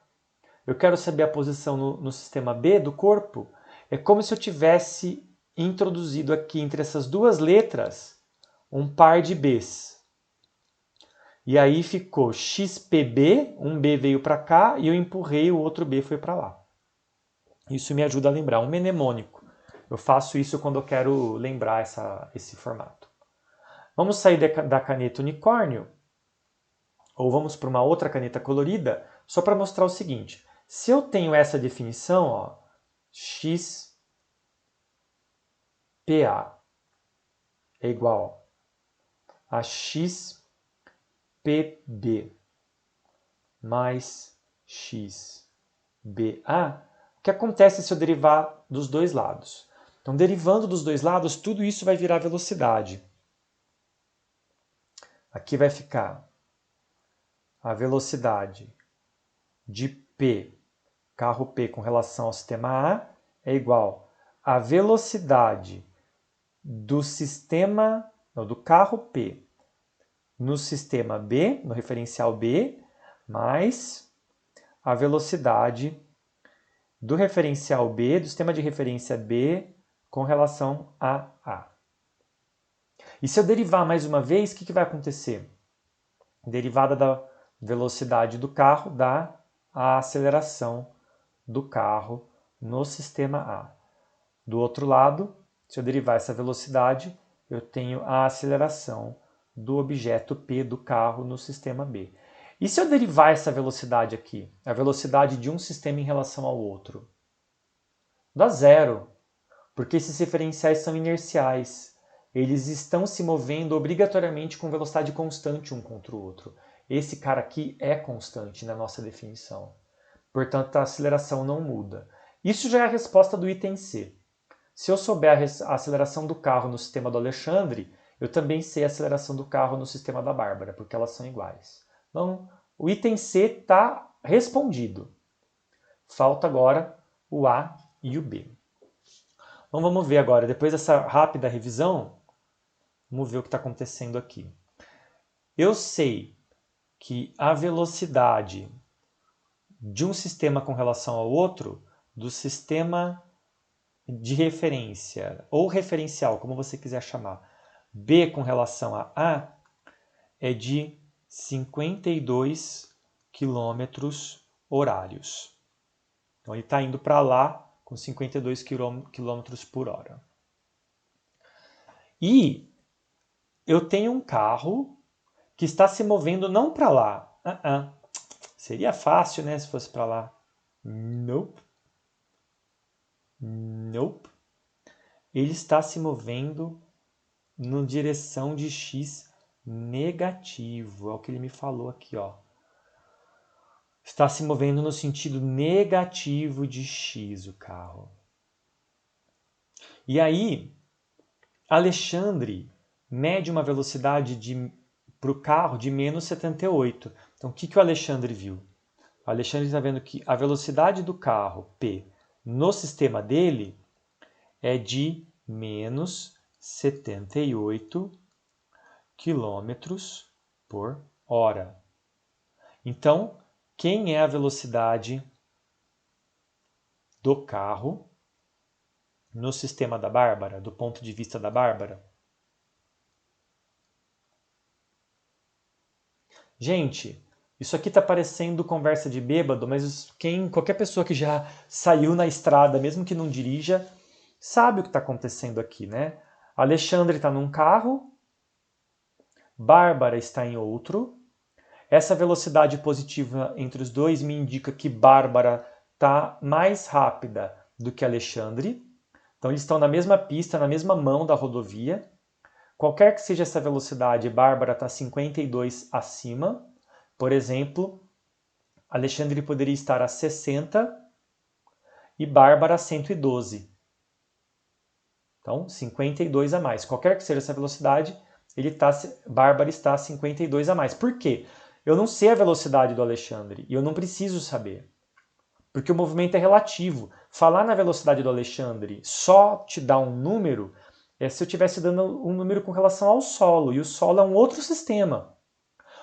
eu quero saber a posição no sistema B do corpo. É como se eu tivesse introduzido aqui entre essas duas letras um par de Bs. E aí ficou XPB, um B veio para cá e eu empurrei, o outro B foi para lá. Isso me ajuda a lembrar, um mnemônico. Eu faço isso quando eu quero lembrar esse formato. Vamos sair da caneta unicórnio, ou vamos para uma outra caneta colorida, só para mostrar o seguinte. Se eu tenho essa definição, ó, XPA é igual a XPB mais XBA, o que acontece se eu derivar dos dois lados? Então, derivando dos dois lados, tudo isso vai virar velocidade. Aqui vai ficar a velocidade de P, carro P com relação ao sistema A, é igual à velocidade do carro P no sistema B, no referencial B, mais a velocidade do referencial B, do sistema de referência B, com relação a A. E se eu derivar mais uma vez, o que vai acontecer? Derivada da velocidade do carro dá a aceleração do carro no sistema A. Do outro lado, se eu derivar essa velocidade, eu tenho a aceleração do objeto P do carro no sistema B. E se eu derivar essa velocidade aqui, a velocidade de um sistema em relação ao outro? Dá zero, porque esses referenciais são inerciais. Eles estão se movendo obrigatoriamente com velocidade constante um contra o outro. Esse cara aqui é constante na nossa definição. Portanto, a aceleração não muda. Isso já é a resposta do item C. Se eu souber a aceleração do carro no sistema do Alexandre, eu também sei a aceleração do carro no sistema da Bárbara, porque elas são iguais. Então, o item C está respondido. Falta agora o A e o B. Então, vamos ver agora, depois dessa rápida revisão, vamos ver o que está acontecendo aqui. Eu sei que a velocidade de um sistema com relação ao outro, do sistema de referência, ou referencial, como você quiser chamar, B com relação a A é de 52 quilômetros horários. Então ele está indo para lá com 52 quilômetros por hora. E eu tenho um carro que está se movendo não para lá. Seria fácil, né, se fosse para lá. Nope. Nope. Ele está se movendo na direção de x negativo. É o que ele me falou aqui, ó. Está se movendo no sentido negativo de x o carro. E aí, Alexandre mede uma velocidade para o carro de menos 78. Então, o que o Alexandre viu? O Alexandre está vendo que a velocidade do carro, P, no sistema dele é de menos 78 quilômetros por hora. Então, quem é a velocidade do carro no sistema da Bárbara, do ponto de vista da Bárbara? Gente, isso aqui está parecendo conversa de bêbado, mas qualquer pessoa que já saiu na estrada, mesmo que não dirija, sabe o que está acontecendo aqui, né? Alexandre está num carro, Bárbara está em outro. Essa velocidade positiva entre os dois me indica que Bárbara está mais rápida do que Alexandre. Então eles estão na mesma pista, na mesma mão da rodovia. Qualquer que seja essa velocidade, Bárbara está 52 acima. Por exemplo, Alexandre poderia estar a 60 e Bárbara a 112. Então, 52 a mais. Qualquer que seja essa velocidade, Bárbara está a 52 a mais. Por quê? Eu não sei a velocidade do Alexandre e eu não preciso saber. Porque o movimento é relativo. Falar na velocidade do Alexandre só te dá um número é se eu estivesse dando um número com relação ao solo. E o solo é um outro sistema.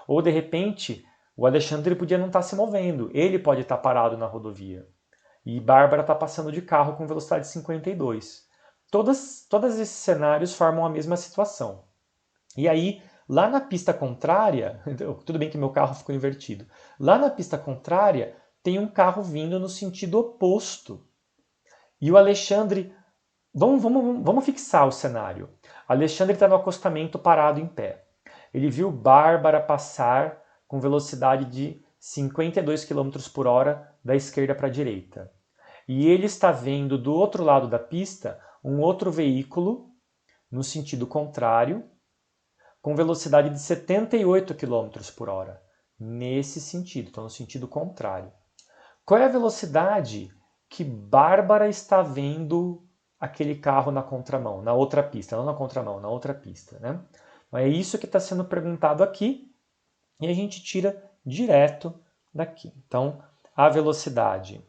Ou, de repente, o Alexandre podia não estar se movendo. Ele pode estar parado na rodovia. E Bárbara está passando de carro com velocidade 52. Todos esses cenários formam a mesma situação. E aí, lá na pista contrária, tudo bem que meu carro ficou invertido, lá na pista contrária tem um carro vindo no sentido oposto. E o Alexandre, vamos fixar o cenário. Alexandre está no acostamento parado em pé. Ele viu Bárbara passar com velocidade de 52 km por hora da esquerda para a direita. E ele está vendo do outro lado da pista um outro veículo no sentido contrário, com velocidade de 78 km por hora. Nesse sentido, então no sentido contrário. Qual é a velocidade que Bárbara está vendo aquele carro na contramão, na outra pista? Não na contramão, na outra pista, né? Então, é isso que está sendo perguntado aqui e a gente tira direto daqui. Então, a velocidade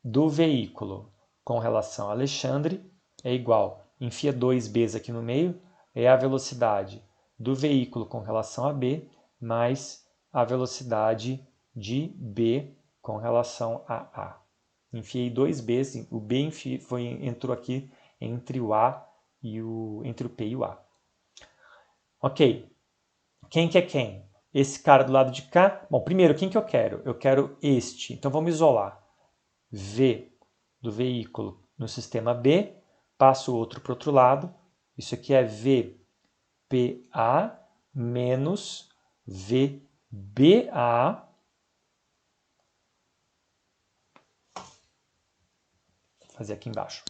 do veículo com relação a Alexandre é igual, enfia 2Bs aqui no meio, é a velocidade do veículo com relação a B mais a velocidade de B com relação a A. Enfiei 2Bs, o B entrou aqui entre o A entre o P e o A. Ok, quem que é quem? Esse cara do lado de cá? Bom, primeiro, quem que eu quero? Eu quero este, então vamos isolar. V do veículo no sistema B, passo o outro para o outro lado. Isso aqui é VPA menos VBA. Vou fazer aqui embaixo.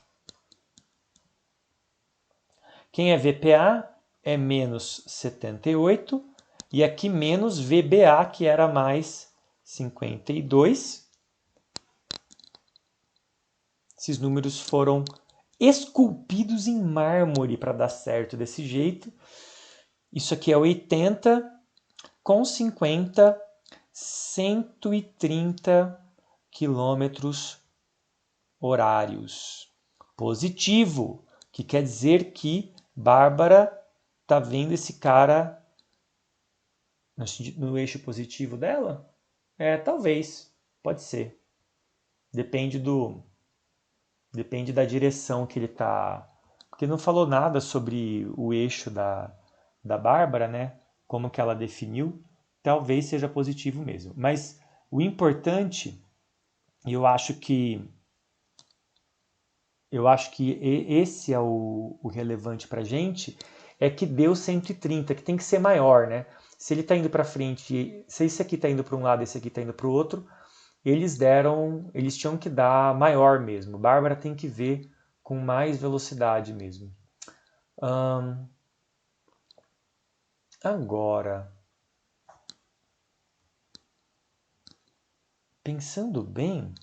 Quem é VPA é menos 78 e aqui menos VBA, que era mais 52. Esses números foram esculpidos em mármore para dar certo desse jeito. Isso aqui é 80 com 50, 130 quilômetros horários. Positivo, que quer dizer que Bárbara está vendo esse cara no eixo positivo dela? Talvez, pode ser. Depende da direção que ele está Porque não falou nada sobre o eixo da Bárbara, né? Como que ela definiu. Talvez seja positivo mesmo. Mas o importante, e eu acho que esse é o relevante para a gente, é que deu 130, que tem que ser maior, né? Se ele está indo para frente, se esse aqui está indo para um lado e esse aqui está indo para o outro, eles tinham que dar maior mesmo. Bárbara tem que ver com mais velocidade mesmo. Agora, pensando bem,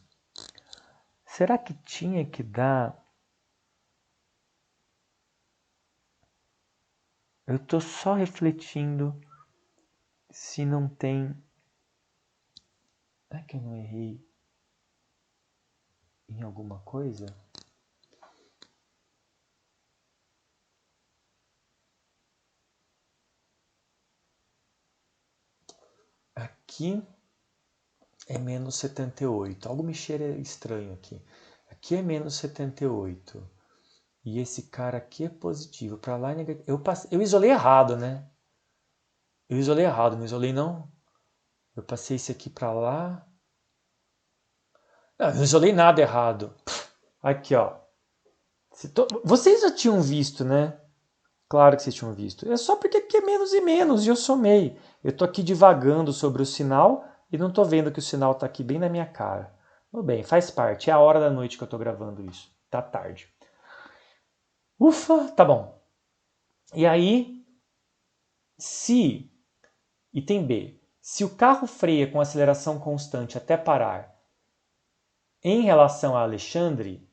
será que tinha que dar... Eu estou só refletindo se não tem... É que eu não errei em alguma coisa? Aqui é menos 78. Algo me cheira estranho aqui. Aqui é menos 78. E esse cara aqui é positivo. Para lá é negativo. Eu isolei errado, né? Eu isolei errado, não isolei não? Eu passei esse aqui para lá. Não, eu não isolei nada errado. Aqui, ó. Vocês já tinham visto, né? Claro que vocês tinham visto. É só porque aqui é menos e menos e eu somei. Eu tô aqui divagando sobre o sinal e não tô vendo que o sinal tá aqui bem na minha cara. Tudo bem, faz parte. É a hora da noite que eu tô gravando isso. Tá tarde. Ufa, tá bom. E aí, item B, se o carro freia com aceleração constante até parar em relação a Alexandre,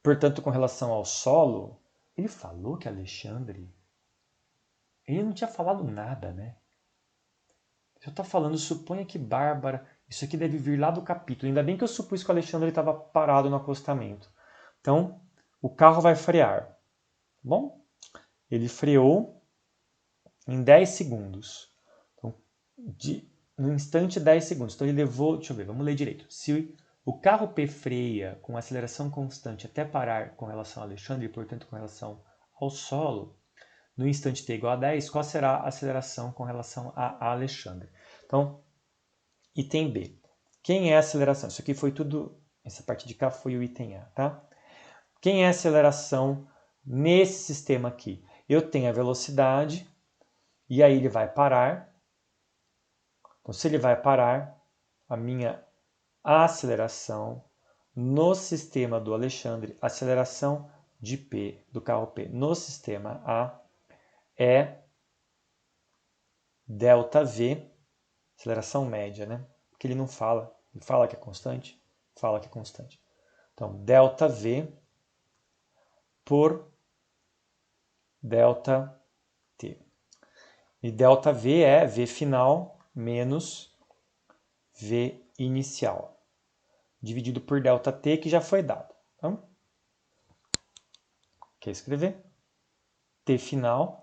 portanto com relação ao solo, ele falou que Alexandre... Ele não tinha falado nada, né? Se eu estou falando, suponha que Bárbara... Isso aqui deve vir lá do capítulo. Ainda bem que eu supus que o Alexandre estava parado no acostamento. Então, o carro vai frear. Bom, ele freou em 10 segundos. Então, no instante 10 segundos. Então ele levou... Deixa eu ver, vamos ler direito. Se o carro P freia com aceleração constante até parar com relação a Alexandre e, portanto, com relação ao solo, no instante t igual a 10, qual será a aceleração com relação a Alexandre? Então, item B. Quem é a aceleração? Isso aqui foi tudo... Essa parte de cá foi o item A, tá? Quem é a aceleração nesse sistema aqui? Eu tenho a velocidade e aí ele vai parar. Então, se ele vai parar, a minha aceleração no sistema do Alexandre, aceleração de P, do carro P, no sistema A, é ΔV, aceleração média, né? Porque ele não fala, ele fala que é constante, fala que é constante. Então, ΔV por ΔT. E ΔV é V final menos V inicial, dividido por ΔT, que já foi dado. Então, quer escrever? T final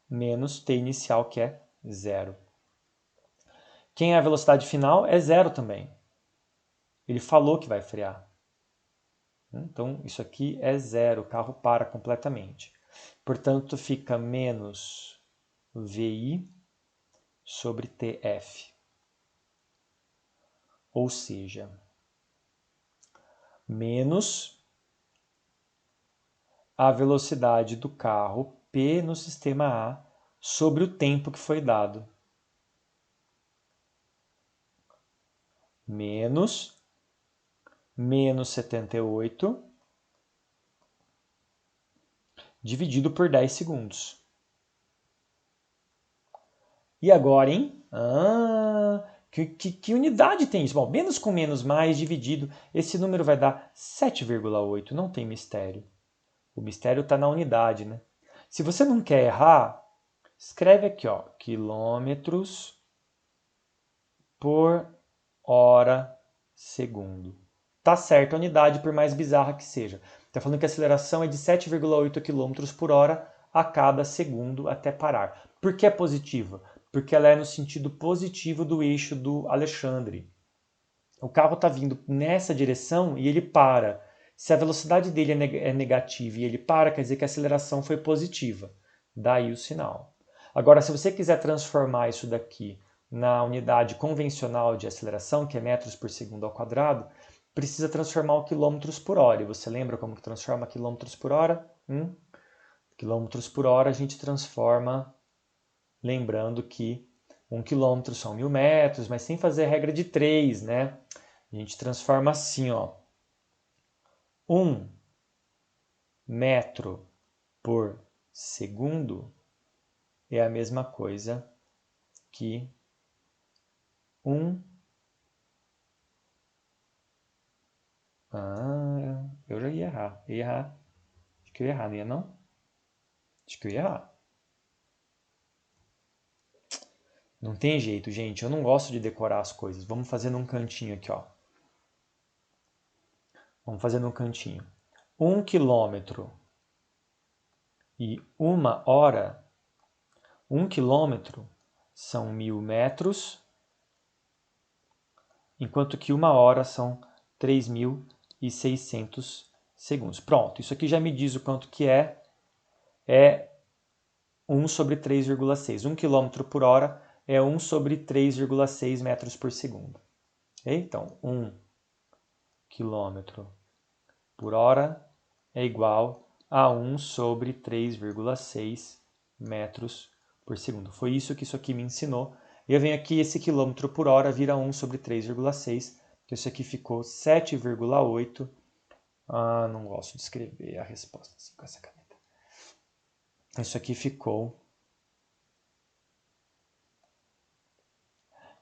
menos T inicial, que é 0. Quem é a velocidade final é 0 também. Ele falou que vai frear. Então, isso aqui é 0, o carro para completamente. Portanto, fica menos VI sobre TF. Ou seja, menos a velocidade do carro P no sistema A sobre o tempo que foi dado. Menos 78 dividido por 10 segundos. E agora, hein? Que unidade tem isso? Bom, menos com menos mais dividido, esse número vai dar 7,8. Não tem mistério. O mistério está na unidade, né? Se você não quer errar, escreve aqui, ó, quilômetros por hora segundo. Tá certo a unidade, por mais bizarra que seja. Está falando que a aceleração é de 7,8 km por hora a cada segundo até parar. Por que é positiva? Porque ela é no sentido positivo do eixo do Alexandre. O carro está vindo nessa direção e ele para. Se a velocidade dele é negativa e ele para, quer dizer que a aceleração foi positiva. Daí o sinal. Agora, se você quiser transformar isso daqui na unidade convencional de aceleração, que é metros por segundo ao quadrado, precisa transformar o quilômetros por hora. E você lembra como que transforma quilômetros por hora? Quilômetros por hora a gente transforma, lembrando que 1 quilômetro são 1000 metros, mas sem fazer a regra de 3, né? A gente transforma assim, ó. 1 metro por segundo é a mesma coisa que 1... eu já ia errar. Ia errar. Acho que eu ia errar, não ia não? Acho que eu ia errar. Não tem jeito, gente. Eu não gosto de decorar as coisas. Vamos fazer num cantinho aqui, ó. Vamos fazer num cantinho. 1 quilômetro e 1 hora. 1 quilômetro são 1000 metros, enquanto que 1 hora são 3.600 segundos. Pronto, isso aqui já me diz o quanto que é. É 1 sobre 3,6. 1 km por hora é 1 sobre 3,6 metros por segundo. Okay? Então, 1 km por hora é igual a 1 sobre 3,6 metros por segundo. Foi isso que isso aqui me ensinou. E eu venho aqui, esse quilômetro por hora vira 1 sobre 3,6, que isso aqui ficou 7,8. Não gosto de escrever a resposta assim com essa caneta. Isso aqui ficou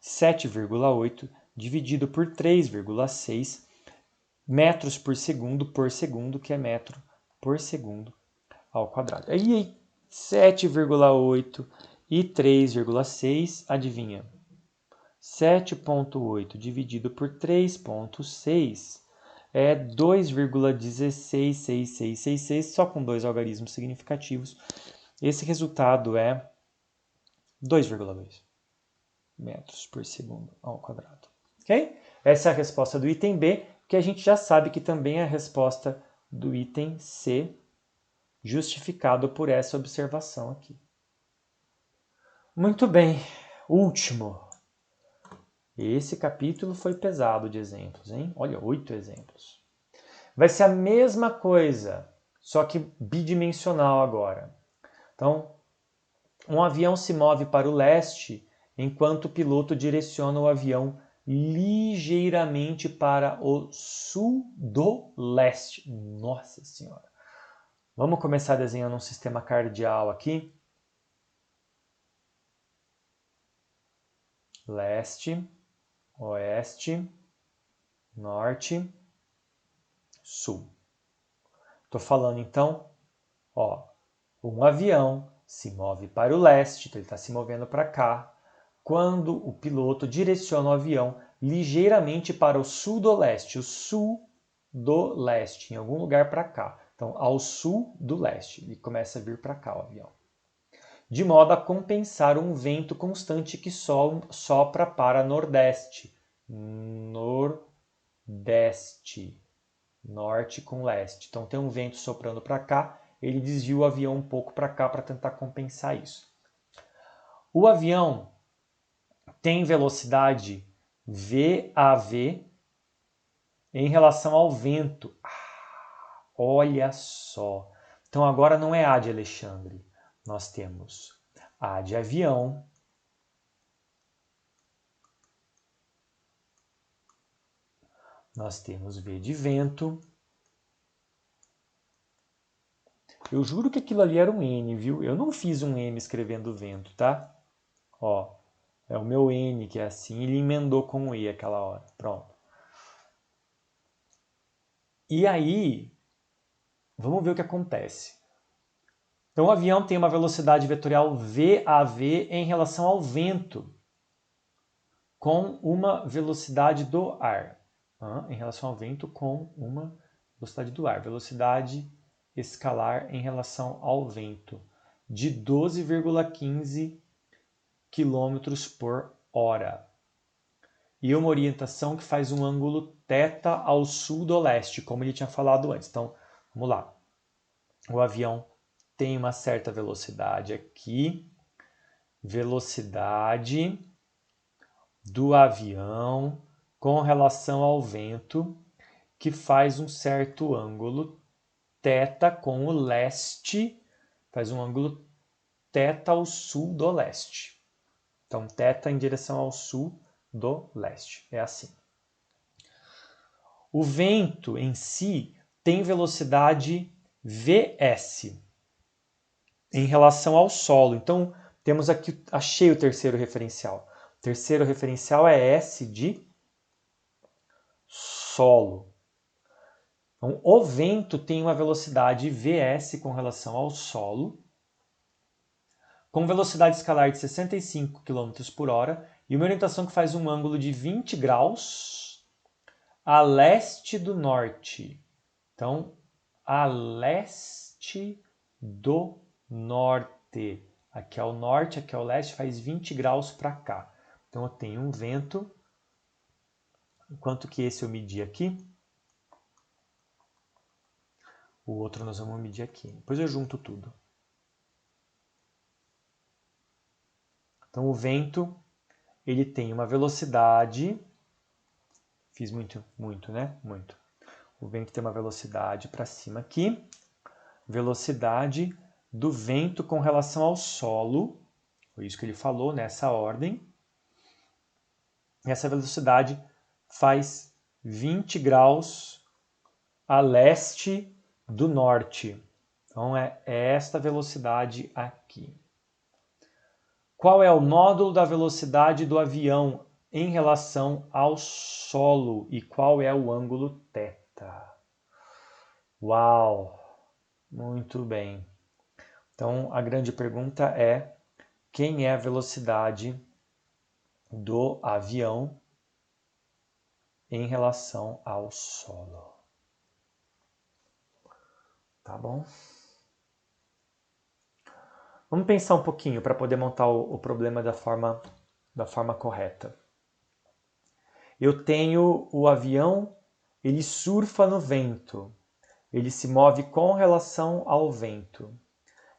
7,8 dividido por 3,6 metros por segundo, que é metro por segundo ao quadrado. Aí 7,8 e 3,6, adivinha? 7,8 dividido por 3,6 é 2,166666, só com dois algarismos significativos. Esse resultado é 2,2 metros por segundo ao quadrado. Ok? Essa é a resposta do item B, que a gente já sabe que também é a resposta do item C, justificado por essa observação aqui. Muito bem, último. Esse capítulo foi pesado de exemplos, hein? Olha, 8 exemplos. Vai ser a mesma coisa, só que bidimensional agora. Então, um avião se move para o leste enquanto o piloto direciona o avião ligeiramente para o sudoeste. Nossa Senhora! Vamos começar desenhando um sistema cardial aqui. Leste, oeste, norte, sul. Estou falando então, ó, um avião se move para o leste, então ele está se movendo para cá, quando o piloto direciona o avião ligeiramente para o sudoleste, o sul do leste, em algum lugar para cá. Então, ao sul do leste, ele começa a vir para cá o avião. De modo a compensar um vento constante que sopra para nordeste. Nordeste. Norte com leste. Então tem um vento soprando para cá, ele desvia o avião um pouco para cá para tentar compensar isso. O avião tem velocidade VAV em relação ao vento. Olha só. Então agora não é A de Alexandre. Nós temos A de avião, nós temos V de vento. Eu juro que aquilo ali era um N, viu? Eu não fiz um M escrevendo vento, tá? Ó, é o meu N que é assim, ele emendou com o E aquela hora. Pronto. E aí, vamos ver o que acontece. Então o avião tem uma velocidade vetorial VAV em relação ao vento, com uma velocidade do ar. Em relação ao vento com uma velocidade do ar. Velocidade escalar em relação ao vento, de 12,15 km por hora. e uma orientação que faz um ângulo θ ao sul do leste, como ele tinha falado antes. Então, vamos lá. O avião tem uma certa velocidade aqui. Velocidade do avião com relação ao vento, que faz um certo ângulo θ com o leste, faz um ângulo θ ao sul do leste. Então, θ em direção ao sul do leste. É assim. O vento em si tem velocidade Vs em relação ao solo. Então, temos aqui, achei o terceiro referencial. O terceiro referencial é S de solo. Então, o vento tem uma velocidade Vs com relação ao solo, com velocidade escalar de 65 km por hora e uma orientação que faz um ângulo de 20 graus a leste do norte. Então, a leste do norte. Aqui é o norte, aqui é o leste, faz 20 graus para cá. Então, eu tenho um vento. Quanto que esse eu medi aqui? O outro nós vamos medir aqui. Depois eu junto tudo. Então, o vento, ele tem uma velocidade... Fiz muito, né? Muito. O vento tem uma velocidade para cima aqui. Velocidade do vento com relação ao solo. Foi isso que ele falou, nessa ordem. Essa velocidade faz 20 graus a leste do norte. Então, é esta velocidade aqui. Qual é o módulo da velocidade do avião em relação ao solo e qual é o ângulo θ? Uau! Muito bem. Então, a grande pergunta é: quem é a velocidade do avião em relação ao solo? Tá bom? Vamos pensar um pouquinho para poder montar o problema da forma correta. Eu tenho o avião, ele surfa no vento, ele se move com relação ao vento.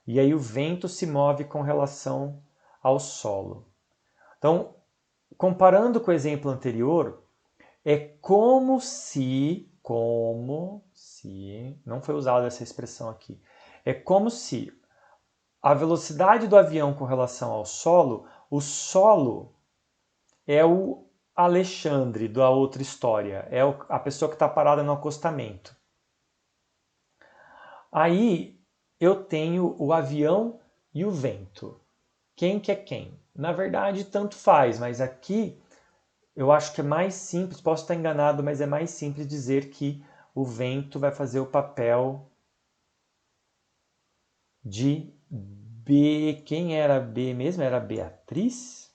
E aí o vento se move com relação ao solo. Então, comparando com o exemplo anterior, é como se, não foi usada essa expressão aqui, é como se a velocidade do avião com relação ao solo, o solo é o Alexandre da outra história, é a pessoa que está parada no acostamento. Aí eu tenho o avião e o vento. Quem que é quem? Na verdade, tanto faz, mas aqui eu acho que é mais simples, posso estar enganado, mas é mais simples dizer que o vento vai fazer o papel de B. Quem era B mesmo? Era Beatriz?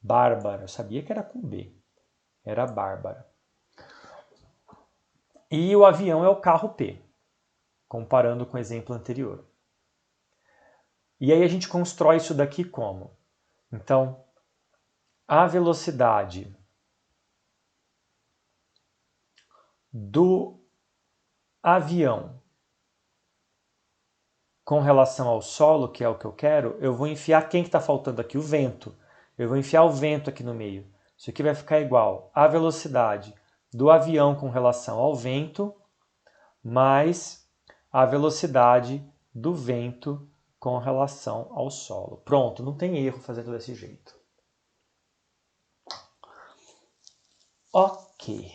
Bárbara. Eu sabia que era com B. Era Bárbara. E o avião é o carro P, comparando com o exemplo anterior. E aí a gente constrói isso daqui como? Então, a velocidade do avião com relação ao solo, que é o que eu quero, eu vou enfiar quem que está faltando aqui? O vento. Eu vou enfiar o vento aqui no meio. Isso aqui vai ficar igual a velocidade do avião com relação ao vento mais a velocidade do vento com relação ao solo. Pronto, não tem erro fazendo desse jeito. Ok.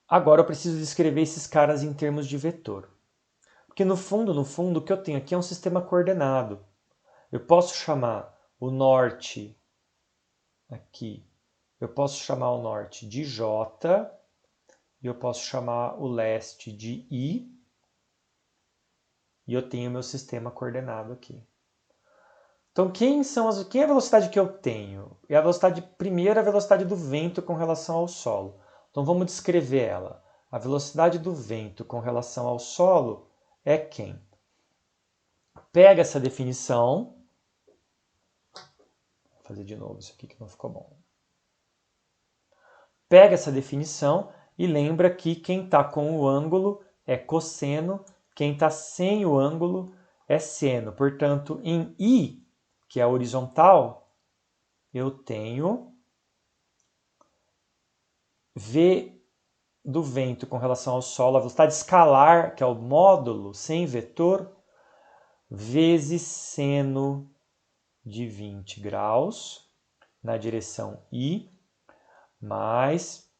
Agora eu preciso descrever esses caras em termos de vetor. Porque no fundo, o que eu tenho aqui é um sistema coordenado. Eu posso chamar o norte aqui, eu posso chamar o norte de J, e eu posso chamar o leste de I, e eu tenho meu sistema coordenado aqui. Então, quem é a velocidade que eu tenho? É a velocidade, primeiro, a velocidade do vento com relação ao solo. Então, vamos descrever ela. A velocidade do vento com relação ao solo é quem? Pega essa definição, vou fazer de novo isso aqui que não ficou bom. Pega essa definição e lembra que quem está com o ângulo é cosseno, quem está sem o ângulo é seno. Portanto, em I, que é a horizontal, eu tenho V do vento com relação ao solo, a velocidade escalar, que é o módulo sem vetor, vezes seno de 20 graus na direção I, mais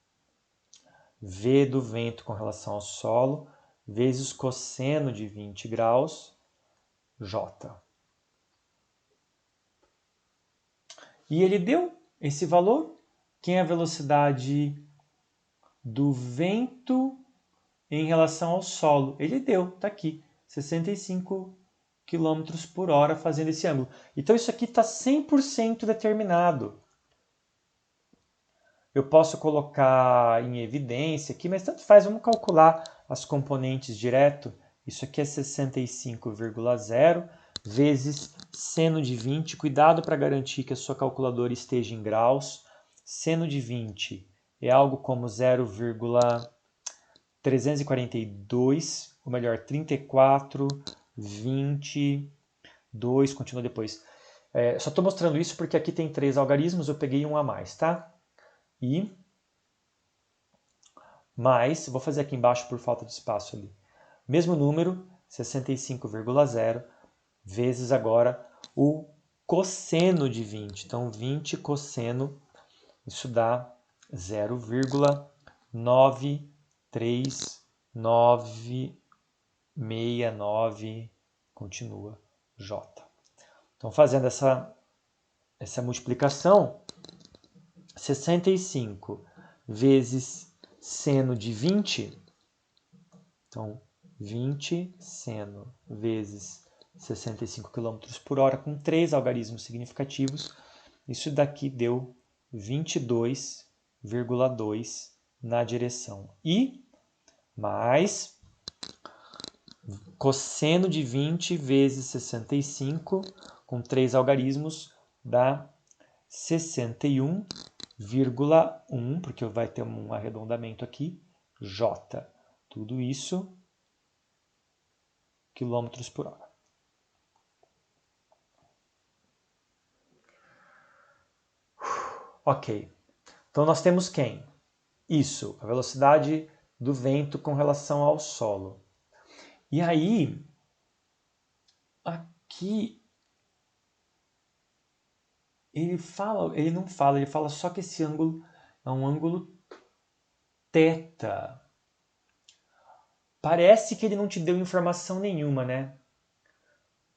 V do vento com relação ao solo, vezes cosseno de 20 graus, J. E ele deu esse valor, que é a velocidade do vento em relação ao solo. Ele deu, está aqui, 65 km por hora fazendo esse ângulo. Então isso aqui está 100% determinado. Eu posso colocar em evidência aqui, mas tanto faz, vamos calcular as componentes direto. Isso aqui é 65,0 vezes seno de 20. Cuidado para garantir que a sua calculadora esteja em graus. Seno de 20 é algo como 0,342, ou melhor, 34, 22, continua depois. Só estou mostrando isso porque aqui tem 3 algarismos, eu peguei um a mais, tá? E mais, vou fazer aqui embaixo por falta de espaço ali. Mesmo número, 65,0, vezes agora o cosseno de 20. Então, 20 cosseno, isso dá 0,93969, continua, J. Então, fazendo essa multiplicação, 65 vezes seno de 20, então 20 seno vezes 65 km por hora, com 3 algarismos significativos, isso daqui deu 22,2 na direção I, mais cosseno de 20 vezes 65, com 3 algarismos, dá 61,1, porque vai ter um arredondamento aqui, J. Tudo isso, quilômetros por hora. Ok. Então nós temos quem? Isso, a velocidade do vento com relação ao solo. E aí, aqui, ele não fala, ele fala só que esse ângulo é um ângulo θ. Parece que ele não te deu informação nenhuma, né?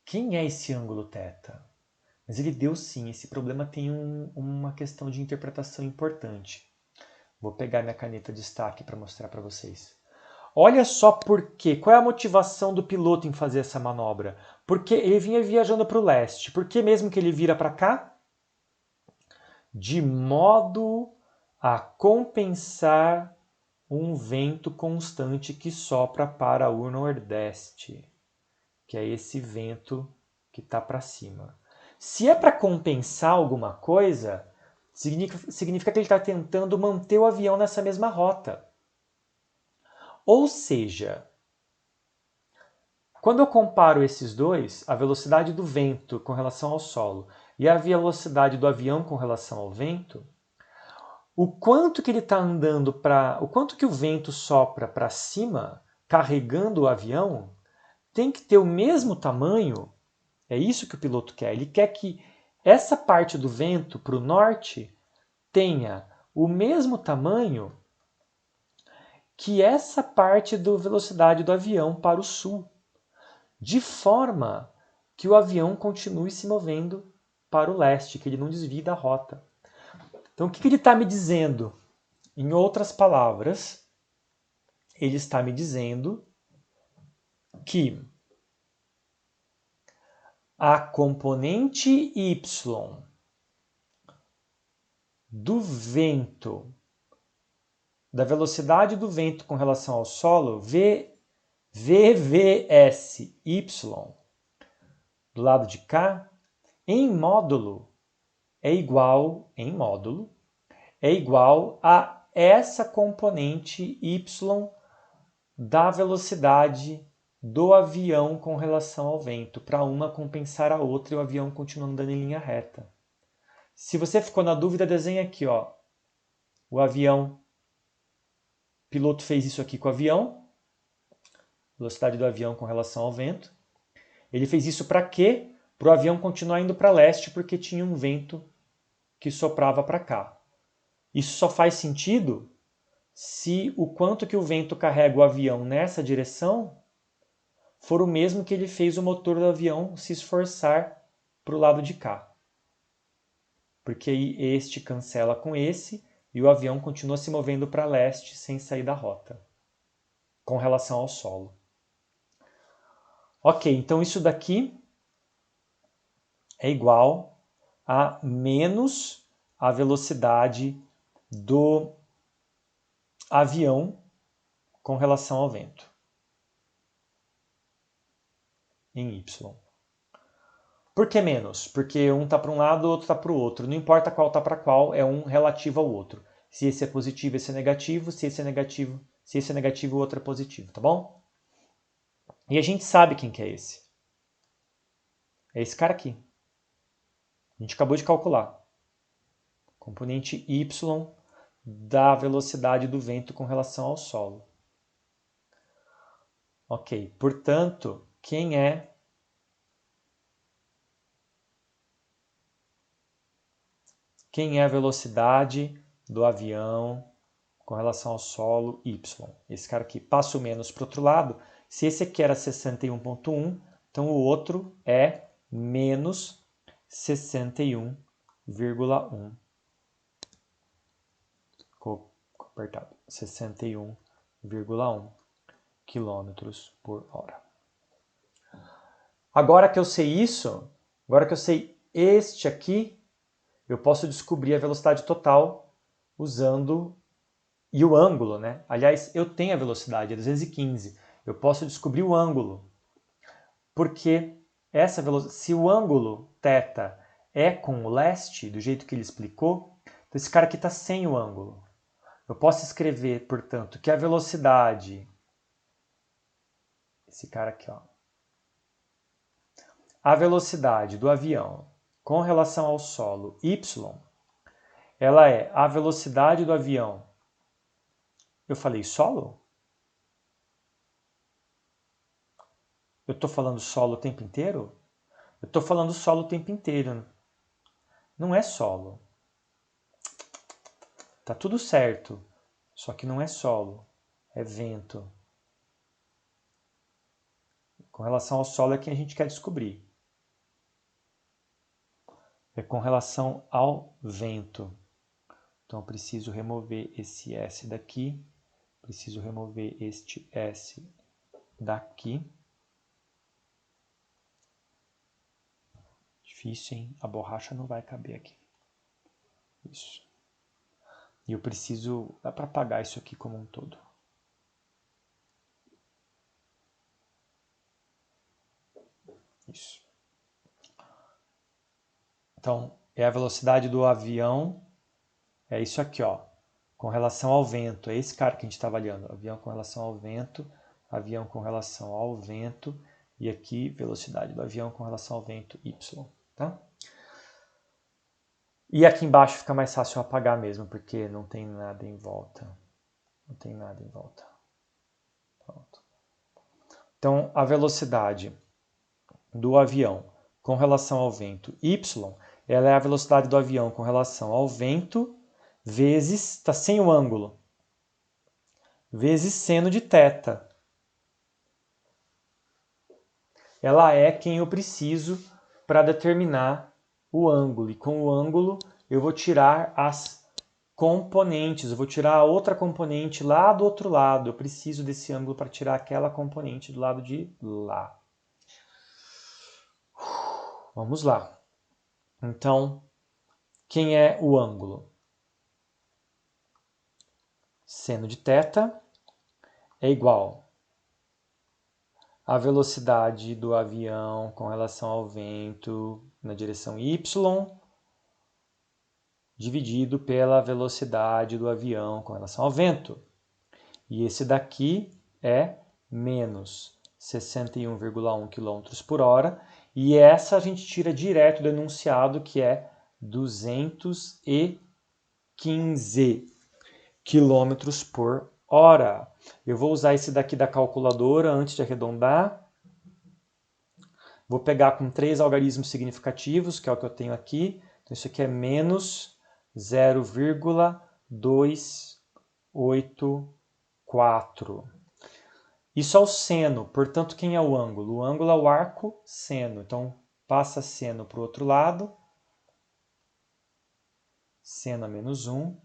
Quem é esse ângulo θ? Mas ele deu sim, esse problema tem uma questão de interpretação importante. Vou pegar minha caneta de destaque para mostrar para vocês. Olha só por quê. Qual é a motivação do piloto em fazer essa manobra? Porque ele vinha viajando para o leste. Por que mesmo que ele vira para cá? De modo a compensar um vento constante que sopra para o nordeste, que é esse vento que está para cima. Se é para compensar alguma coisa, significa que ele está tentando manter o avião nessa mesma rota. Ou seja, quando eu comparo esses dois, a velocidade do vento com relação ao solo e a velocidade do avião com relação ao vento, o quanto que ele está andando o quanto que o vento sopra para cima, carregando o avião, tem que ter o mesmo tamanho. É isso que o piloto quer. Ele quer que essa parte do vento para o norte tenha o mesmo tamanho que essa parte da velocidade do avião para o sul, de forma que o avião continue se movendo para o leste, que ele não desvie da rota. Então, o que ele está me dizendo? Em outras palavras, ele está me dizendo que a componente y do vento, da velocidade do vento com relação ao solo, VVSY, do lado de cá, em módulo é igual, em módulo, é igual a essa componente y da velocidade do avião com relação ao vento, para uma compensar a outra e o avião continuando andando em linha reta. Se você ficou na dúvida, desenha aqui, ó. O avião, o piloto fez isso aqui com o avião, velocidade do avião com relação ao vento. Ele fez isso para quê? Para o avião continuar indo para leste, porque tinha um vento que soprava para cá. Isso só faz sentido se o quanto que o vento carrega o avião nessa direção for o mesmo que ele fez o motor do avião se esforçar para o lado de cá. Porque aí este cancela com esse e o avião continua se movendo para leste sem sair da rota, com relação ao solo. Ok, então isso daqui é igual a menos a velocidade do avião com relação ao vento, em y. Por que menos? Porque um está para um lado, o outro está para o outro. Não importa qual está para qual, é um relativo ao outro. Se esse é positivo, esse é negativo. Se esse é negativo, o outro é positivo, tá bom? E a gente sabe quem que é esse. É esse cara aqui. A gente acabou de calcular. Componente y da velocidade do vento com relação ao solo. Ok, portanto, quem é a velocidade do avião com relação ao solo y? Esse cara aqui passa o menos para o outro lado. Se esse aqui era 61,1, então o outro é menos 61,1. Ficou apertado. 61,1 quilômetros por hora. Agora que eu sei isso, agora que eu sei este aqui, eu posso descobrir a velocidade total usando e o ângulo, né? Aliás, eu tenho a velocidade, é 215. Eu posso descobrir o ângulo. Porque essa velocidade, se o ângulo θ é com o leste, do jeito que ele explicou, então esse cara aqui está sem o ângulo. Eu posso escrever, portanto, que a velocidade, esse cara aqui, ó, a velocidade do avião com relação ao solo y, ela é a velocidade do avião. Eu falei solo? Eu estou falando solo o tempo inteiro? Eu estou falando solo o tempo inteiro. Não é solo. Tá tudo certo. Só que não é solo. É vento. Com relação ao solo é quem a gente quer descobrir. É com relação ao vento. Então eu preciso remover esse S daqui. Preciso remover este S daqui. Difícil, hein? A borracha não vai caber aqui. Isso. E eu preciso... Dá para apagar isso aqui como um todo. Isso. Então, é a velocidade do avião. É isso aqui, ó. Com relação ao vento. É esse cara que a gente está avaliando. Avião com relação ao vento. Avião com relação ao vento. E aqui, velocidade do avião com relação ao vento, y. Tá? E aqui embaixo fica mais fácil eu apagar mesmo, porque não tem nada em volta. Não tem nada em volta. Pronto. Então, a velocidade do avião com relação ao vento y, ela é a velocidade do avião com relação ao vento vezes, está sem o ângulo, vezes seno de θ. Ela é quem eu preciso para determinar o ângulo. E com o ângulo eu vou tirar as componentes, eu vou tirar a outra componente lá do outro lado. Eu preciso desse ângulo para tirar aquela componente do lado de lá. Vamos lá. Então, quem é o ângulo? Seno de θ é igual a velocidade do avião com relação ao vento na direção y dividido pela velocidade do avião com relação ao vento. E esse daqui é menos 61,1 km por hora. E essa a gente tira direto do enunciado, que é 215 km por hora. Eu vou usar esse daqui da calculadora antes de arredondar. Vou pegar com 3 algarismos significativos, que é o que eu tenho aqui. Então, isso aqui é menos 0,284. Isso é o seno, portanto, quem é o ângulo? O ângulo é o arco seno. Então, passa seno para o outro lado. Seno a menos 1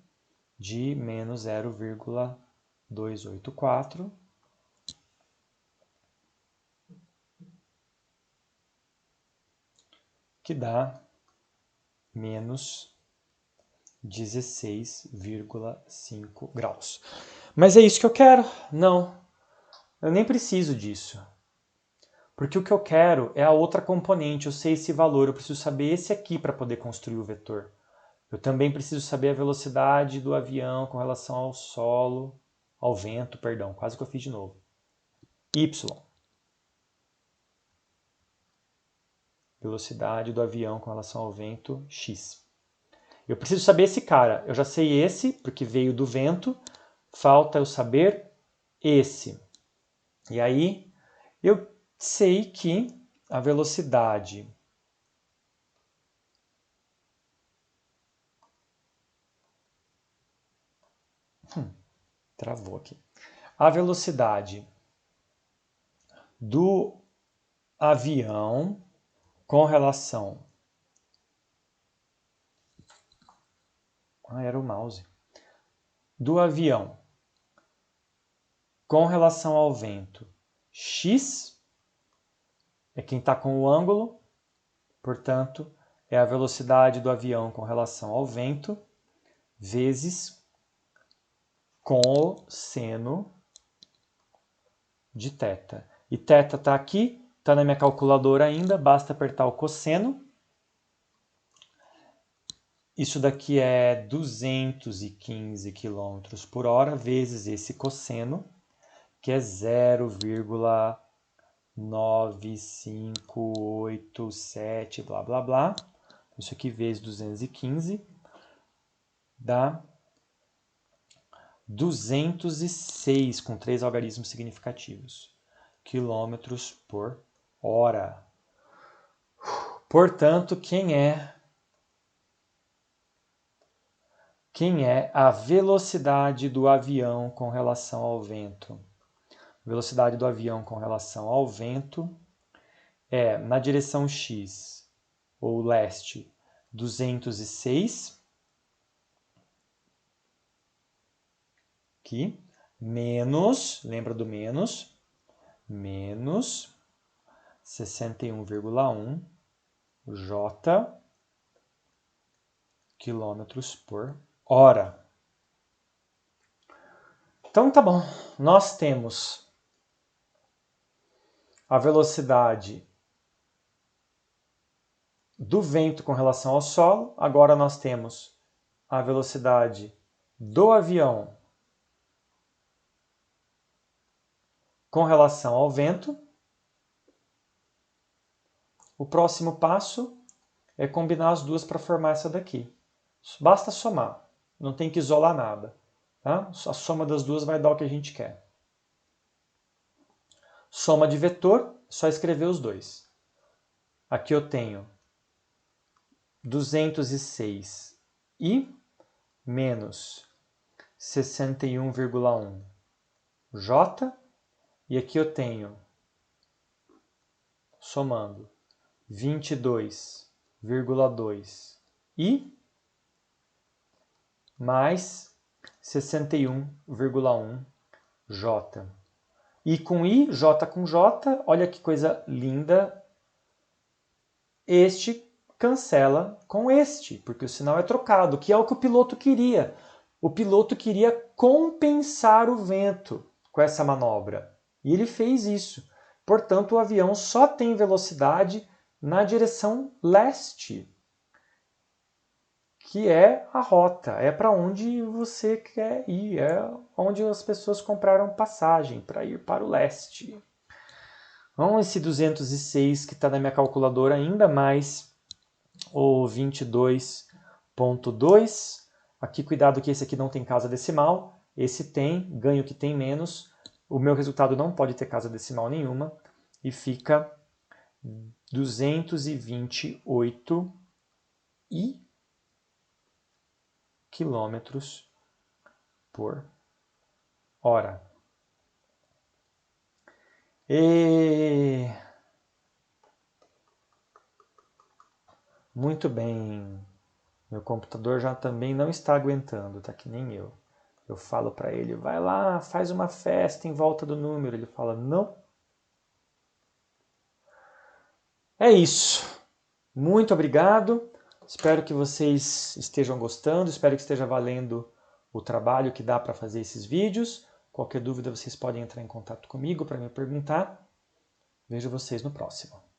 de menos 0,284. Que dá menos 16,5 graus. Mas é isso que eu quero? Não, eu nem preciso disso. Porque o que eu quero é a outra componente, eu sei esse valor, eu preciso saber esse aqui para poder construir o vetor. Eu também preciso saber a velocidade do avião com relação ao solo, ao vento, perdão, quase que eu fiz de novo. Y. Velocidade do avião com relação ao vento, x. Eu preciso saber esse cara. Eu já sei esse, porque veio do vento. Falta eu saber esse. E aí, eu sei que a velocidade travou aqui. A velocidade do avião com relação... era o mouse. Do avião com relação ao vento, x é quem está com o ângulo, portanto, é a velocidade do avião com relação ao vento, vezes cosseno de θ. E θ está aqui, está na minha calculadora ainda, basta apertar o cosseno. Isso daqui é 215 km por hora vezes esse cosseno, que é 0,9587, blá, blá, blá. Isso aqui vezes 215 dá 206, com 3 algarismos significativos, quilômetros por hora. Portanto, quem é a velocidade do avião com relação ao vento? A velocidade do avião com relação ao vento é, na direção x, ou leste, 206, aqui, menos, lembra do menos, menos 61,1 J quilômetros por hora. Então tá bom, nós temos a velocidade do vento com relação ao solo, agora nós temos a velocidade do avião com relação ao vento. O próximo passo é combinar as duas para formar essa daqui. Basta somar, não tem que isolar nada. Tá? A soma das duas vai dar o que a gente quer. Soma de vetor, só escrever os dois. Aqui eu tenho 206 e menos 61,1 J. E aqui eu tenho, somando, 22,2 I mais 61,1 J. I com I, J com J, olha que coisa linda. Este cancela com este, porque o sinal é trocado, que é o que o piloto queria. O piloto queria compensar o vento com essa manobra. E ele fez isso. Portanto, o avião só tem velocidade na direção leste, que é a rota, é para onde você quer ir, é onde as pessoas compraram passagem para ir para o leste. Então, esse 206 que está na minha calculadora ainda mais o 22.2. Aqui, cuidado que esse aqui não tem casa decimal. Esse tem, ganho que tem menos. O meu resultado não pode ter casa decimal nenhuma. E fica 228 quilômetros por hora. Muito bem. Meu computador já também não está aguentando, tá que nem eu. Eu falo para ele, vai lá, faz uma festa em volta do número. Ele fala, não. É isso. Muito obrigado. Espero que vocês estejam gostando, espero que esteja valendo o trabalho que dá para fazer esses vídeos. Qualquer dúvida vocês podem entrar em contato comigo para me perguntar. Vejo vocês no próximo.